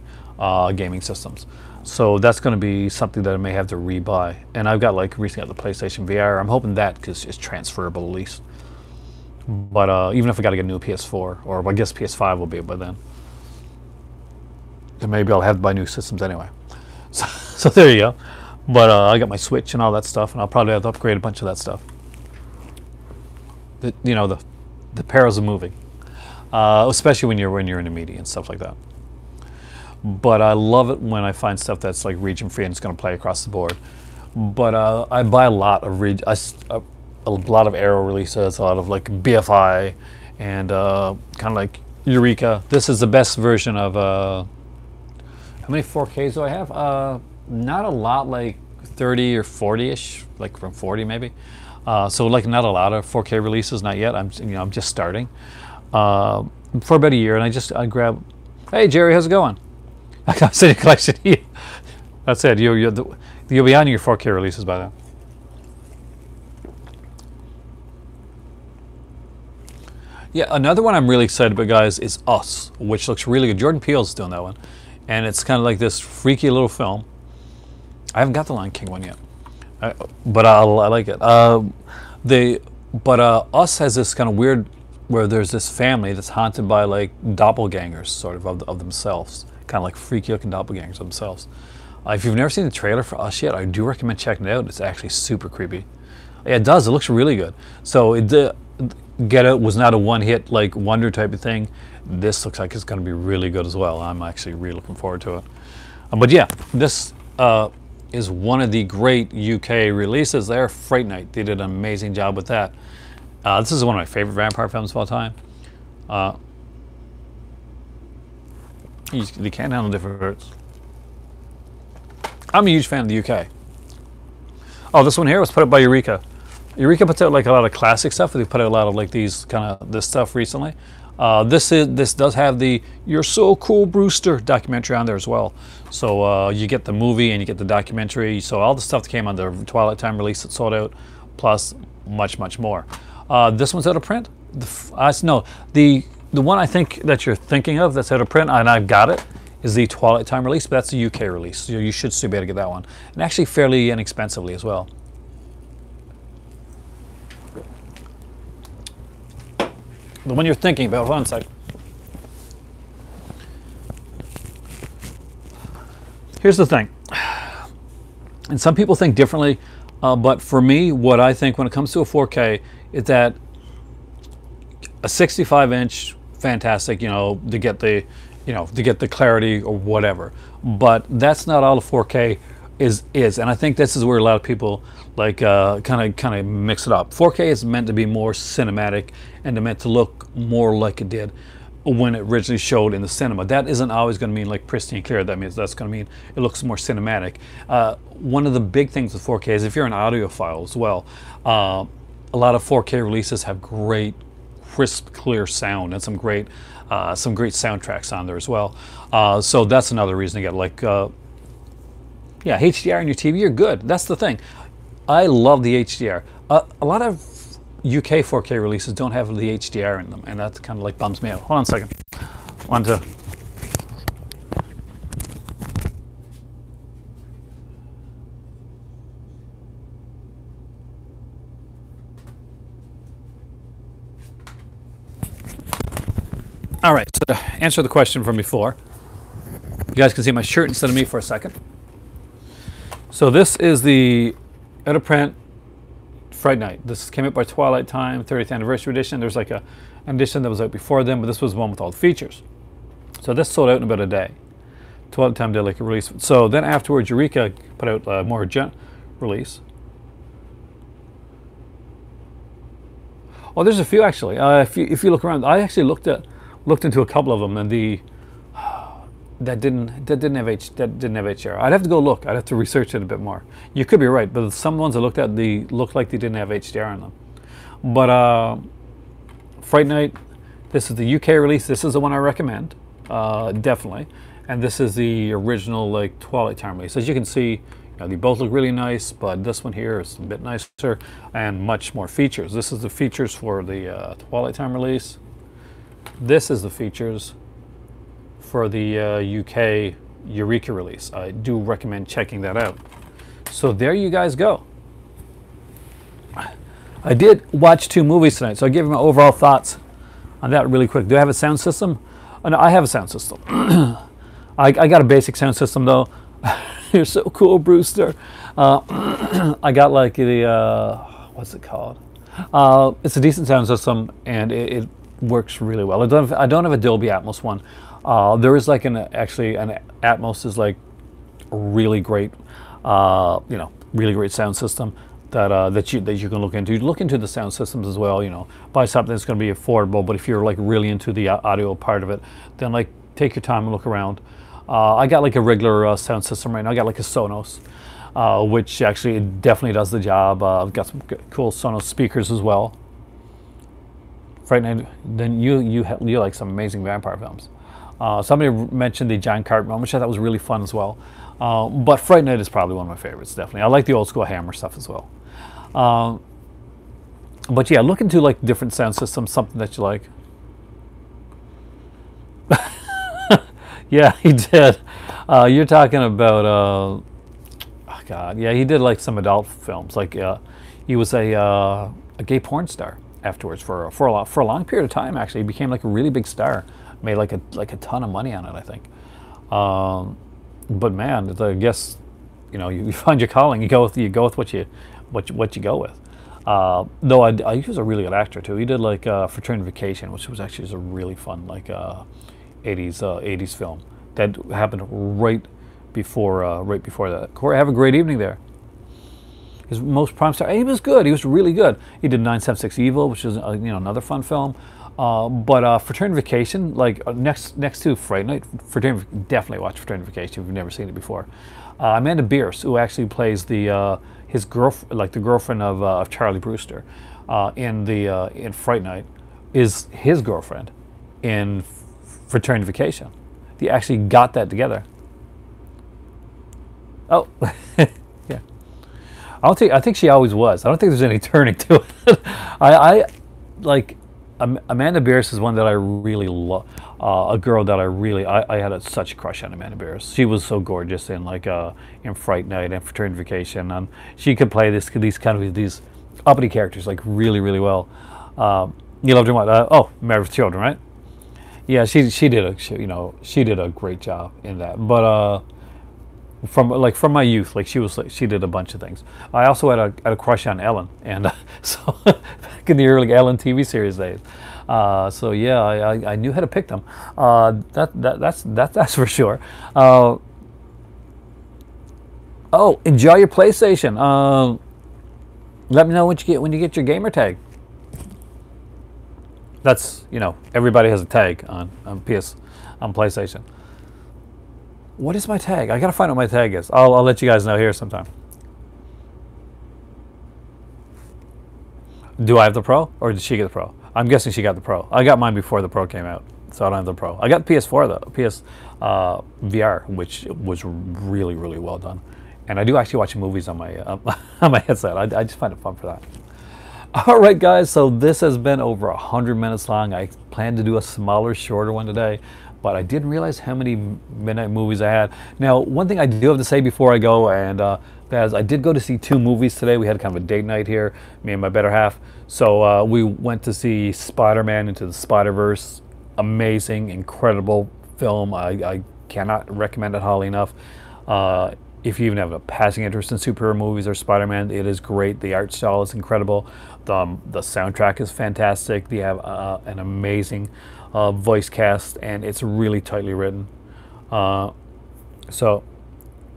gaming systems. So that's going to be something that I may have to rebuy. And I've got like recently got the PlayStation VR. I'm hoping that because it's transferable at least. But even if I got to get a new PS4, or I guess PS5 will be by then. And maybe I'll have to buy new systems anyway. So there you go. But I got my Switch and all that stuff, and I'll probably have to upgrade a bunch of that stuff. The perils of moving, especially when you're in the media and stuff like that. But I love it when I find stuff that's like region free and it's going to play across the board. But I buy a lot of a lot of Arrow releases, a lot of like BFI, and kind of like Eureka. This is the best version of how many 4Ks do I have? Not a lot, like 30 or 40-ish, like from 40 maybe. So like not a lot of 4K releases, not yet. I'm just starting for about a year, and I grab. Hey Jerry, how's it going? I'm sitting collection. That's it. You'll be on your 4K releases by then. Yeah, another one I'm really excited about, guys, is Us, which looks really good. Jordan Peele's doing that one, and it's kind of like this freaky little film. I haven't got the Lion King one yet, but I like it. Us has this kind of weird, where there's this family that's haunted by like doppelgangers, sort of themselves, kind of like freaky looking doppelgangers of themselves. If you've never seen the trailer for Us yet, I do recommend checking it out. It's actually super creepy. Yeah, it does. It looks really good. So Get Out was not a one-hit like wonder type of thing. This looks like it's going to be really good as well. I'm actually really looking forward to it. But yeah, this is one of the great UK releases there. Fright Night. They did an amazing job with that. This is one of my favorite vampire films of all time. They can't handle different hurts. I'm a huge fan of the UK. Oh, this one here was put up by Eureka. Eureka puts out like a lot of classic stuff. They put out a lot of like this stuff recently. This does have the "You're So Cool, Brewster" documentary on there as well. So you get the movie and you get the documentary. So all the stuff that came on the Twilight Time release that sold out, plus much more. This one's out of print. No, the one I think that you're thinking of that's out of print, and I've got it, is the Twilight Time release, but that's the UK release. So you should still be able to get that one, and actually fairly inexpensively as well. The one you're thinking about, hold on a sec. Here's the thing, and some people think differently, but for me, what I think when it comes to a 4K is that a 65-inch, fantastic, to get the clarity or whatever. But that's not all a 4K is, and I think this is where a lot of people like kind of mix it up. 4K is meant to be more cinematic and meant to look more like it did when it originally showed in the cinema. That isn't always going to mean like pristine clear. That means that's going to mean it looks more cinematic. One of the big things with 4K is if you're an audiophile as well, a lot of 4K releases have great, crisp, clear sound and some great soundtracks on there as well. So that's another reason to get like, yeah, HDR on your TV, you're good. That's the thing. I love the HDR. A lot of UK 4K releases don't have the HDR in them, and that kind of like bums me out. Hold on a second. One, two. All right, so to answer the question from before, you guys can see my shirt instead of me for a second. So this is the out of print Fright Night. This came out by Twilight Time, 30th anniversary edition. There's like an edition that was out before them, but this was one with all the features. So this sold out in about a day. Twilight Time did like a release. So then afterwards, Eureka put out a more release. Oh, there's a few actually. If you look around, I actually looked into a couple of them, and that didn't have HDR. I'd have to go look. I'd have to research it a bit more. You could be right, but some ones I looked at, they looked like they didn't have HDR in them. But Fright Night, this is the UK release. This is the one I recommend, definitely. and this is the original like Twilight Time release. As you can see, they both look really nice, but this one here is a bit nicer and much more features. This is the features for the Twilight Time release. This is the features for the UK Eureka release. I do recommend checking that out. So there you guys go. I did watch 2 movies tonight, so I'll give you my overall thoughts on that really quick. Do I have a sound system? Oh, no, I have a sound system. I got a basic sound system though. You're so cool, Brewster. I got like the, what's it called? It's a decent sound system, and it works really well. I don't have a Dolby Atmos one. There is like an Atmos is like a really great, really great sound system that you can look into. Look into the sound systems as well. Buy something that's going to be affordable. But if you're like really into the audio part of it, then like take your time and look around. I got like a regular sound system right now. I got like a Sonos, which actually definitely does the job. I've got some cool Sonos speakers as well. Fright Night, then you like some amazing vampire films. Somebody mentioned the John Carpenter one, which I thought was really fun as well. But Fright Night is probably one of my favorites, definitely. I like the old school Hammer stuff as well. But yeah, look into like different sound systems, something that you like. Yeah, he did. You're talking about, oh God, yeah, he did like some adult films. Like he was a gay porn star afterwards for a long period of time. Actually, he became like a really big star, made like a ton of money on it, I think. But man, I guess you find your calling. You go with what you go with. Though he was a really good actor too. He did like Fraternity Vacation, which was actually just a really fun like 80s film that happened right before that. Corey, have a great evening there. His most prime star. He was good. He was really good. He did 976 Evil, which is another fun film. But Fraternity Vacation, like next to Fright Night, definitely watch Fraternity Vacation if you've never seen it before. Amanda Bierce, who actually plays his girlfriend, like the girlfriend of Charlie Brewster, in Fright Night, is his girlfriend in Fraternity Vacation. They actually got that together. Oh, yeah. I think she always was. I don't think there's any turning to it. I like Amanda Bierce is one that I really love. A girl that I had such a crush on Amanda Bierce. She was so gorgeous in in Fright Night and Fraternity Vacation, and she could play these uppity characters like really well. You loved her what? Married with Children, right? Yeah, she did a great job in that. But from my youth, like she did a bunch of things. I also had a crush on Ellen, and so back in the early Ellen TV series days. So yeah, I knew how to pick them. That's for sure. Enjoy your PlayStation. Let me know when you get your gamer tag. That's everybody has a tag on PlayStation. What is my tag? I gotta find out what my tag is. I'll let you guys know here sometime. Do I have the Pro, or did she get the Pro? I'm guessing she got the Pro. I got mine before the Pro came out, so I don't have the Pro. I got the PS4 though, PS VR, which was really well done. And I do actually watch movies on my on my headset. I just find it fun for that. All right, guys. So this has been over 100 minutes long. I planned to do a smaller, shorter one today, but I didn't realize how many midnight movies I had. Now, one thing I do have to say before I go, and that is I did go to see 2 movies today. We had kind of a date night here, me and my better half. So we went to see Spider-Man Into the Spider-Verse. Amazing, incredible film. I cannot recommend it highly enough. If you even have a passing interest in superhero movies or Spider-Man, it is great. The art style is incredible. The soundtrack is fantastic. They have an amazing voice cast, and it's really tightly written. So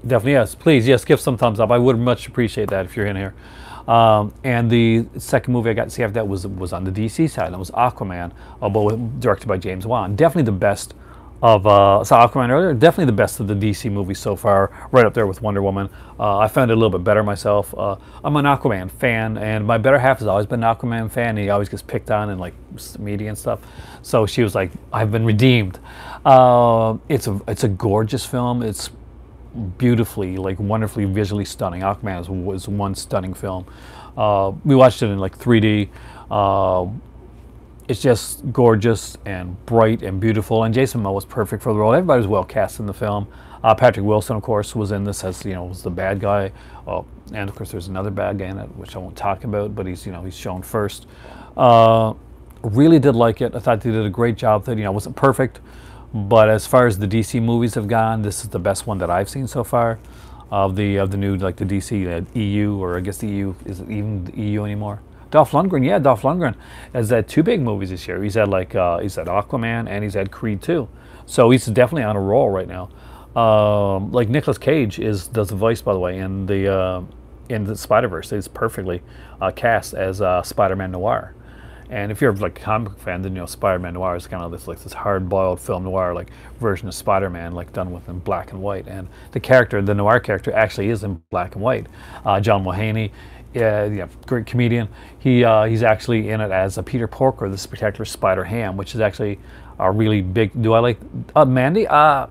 definitely, yes, please, yes, give some thumbs up. I would much appreciate that if you're in here. And the second movie I got to see after that was on the DC side. That was Aquaman, directed by James Wan. Definitely the best saw Aquaman earlier. Definitely the best of the DC movies so far, right up there with Wonder Woman. I found it a little bit better myself. I'm an Aquaman fan, and my better half has always been an Aquaman fan. He always gets picked on in like media and stuff. So she was like, "I've been redeemed." It's a gorgeous film. It's beautifully, like wonderfully visually stunning. Aquaman was one stunning film. We watched it in like 3D. It's just gorgeous and bright and beautiful. And Jason Momoa was perfect for the role. Everybody was well cast in the film. Patrick Wilson, of course, was in this as was the bad guy. And of course, there's another bad guy in it, which I won't talk about. But he's shown first. Really did like it. I thought they did a great job. That it wasn't perfect, but as far as the DC movies have gone, this is the best one that I've seen so far. Of the new, like the DC EU, or I guess the EU, is it even the EU anymore? Dolph Lundgren has had two big movies this year. He's had he's had Aquaman and he's had Creed 2. So he's definitely on a roll right now. Like Nicolas Cage does the voice, by the way, in the Spider-Verse. He's perfectly cast as Spider-Man Noir. And if you're like a comic book fan, then Spider-Man Noir is kind of this hard-boiled film noir like version of Spider-Man, like done with in black and white. And the noir character, actually is in black and white. John Mulaney, great comedian. He's actually in it as a Peter Porker, the Spectacular Spider-Ham, which is actually a really big. Do I like Mandy? I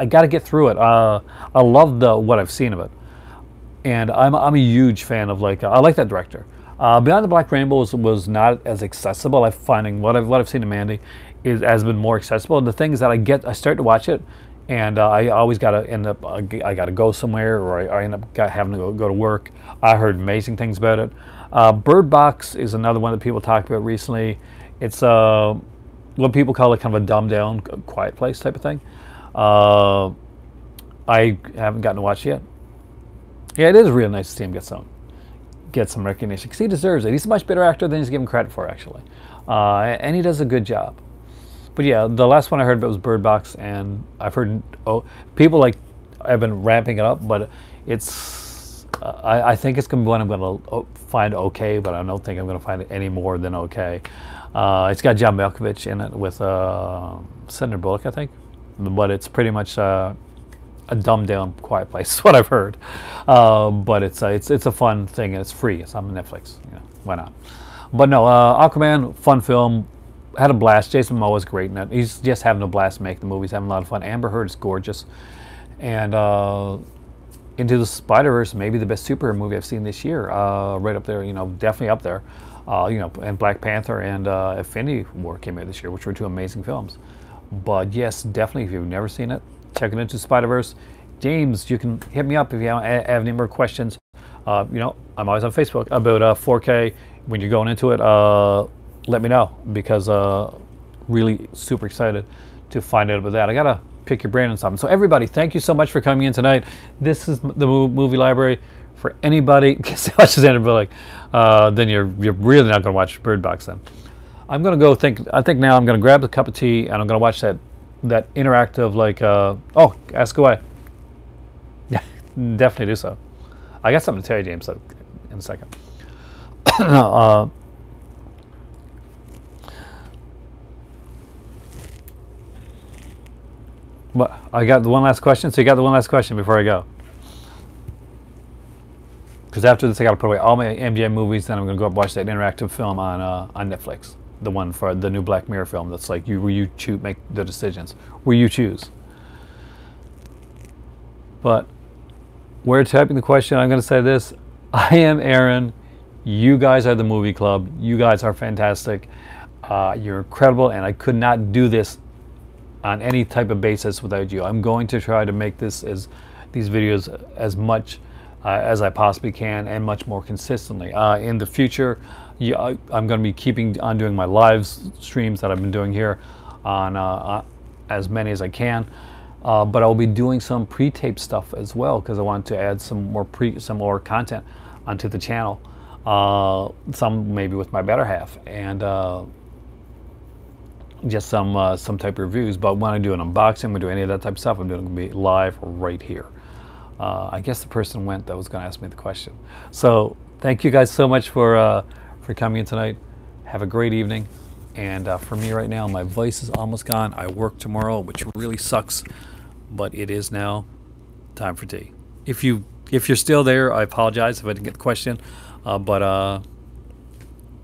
got to get through it. I love what I've seen of it, and I'm a huge fan of I like that director. Beyond the Black Rainbow was not as accessible. I'm finding what I've seen of Mandy has been more accessible. And the thing is that I start to watch it, and I always got to end up I got to go somewhere, or I end up having to go to work. I heard amazing things about it. Bird Box is another one that people talked about recently. It's what people call kind of a dumbed down, quiet place type of thing. I haven't gotten to watch it yet. Yeah, it is really nice to see him get some recognition, because he deserves it. He's a much better actor than he's given credit for, actually, and he does a good job. But yeah, the last one I heard about was Bird Box, and I've heard people have been ramping it up, but it's I think it's going to be one I'm going to find okay, but I don't think I'm going to find it any more than okay. It's got John Malkovich in it with Sandra Bullock, I think, but it's pretty much a dumbed down quiet place is what I've heard. But it's a fun thing, and it's free. It's on Netflix. Why not? But no, Aquaman, fun film. Had a blast. Jason Momoa is great in it. He's just having a blast making the movie. He's having a lot of fun. Amber Heard is gorgeous. And Into the Spider-Verse, maybe the best superhero movie I've seen this year. Right up there, definitely up there. And Black Panther and Infinity War came out this year, which were two amazing films. But yes, definitely, if you've never seen it, check it Into Spider-Verse. James, you can hit me up if you have any more questions. I'm always on Facebook about 4K. When you're going into it, let me know, because really super excited to find out about that. I gotta pick your brain on something. So everybody, thank you so much for coming in tonight. This is the movie library for anybody. Watches Andrew Bullock, then you're really not gonna watch Bird Box. Then I'm gonna go I think now I'm gonna grab a cup of tea, and I'm gonna watch that interactive ask away. Yeah, definitely do so. I got something to tell you, James, in a second. But I got the one last question. So you got the one last question before I go. Because after this, I got to put away all my MGM movies. Then I'm going to go up and watch that interactive film on Netflix. The one for the new Black Mirror film. That's like where you choose, make the decisions, where you choose. But we're typing the question. I'm going to say this: I am Aaron. You guys are the movie club. You guys are fantastic. You're incredible, and I could not do this on any type of basis without you. I'm going to try to make these videos as much as I possibly can, and much more consistently. In the future, I'm going to be keeping on doing my live streams that I've been doing here on as many as I can. But I'll be doing some pre-tape stuff as well, because I want to add some more content onto the channel. Some maybe with my better half, and just some type of reviews. But when I do an unboxing, we do any of that type of stuff, I'm doing it going to be live right here. I guess the person went that was going to ask me the question. So thank you guys so much for coming in tonight. Have a great evening, And for me right now, my voice is almost gone. I work tomorrow, which really sucks, but it is now time for tea. If you're still there, I apologize if I didn't get the question, but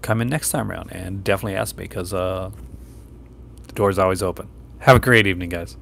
come in next time around and definitely ask me, because the door's always open. Have a great evening, guys.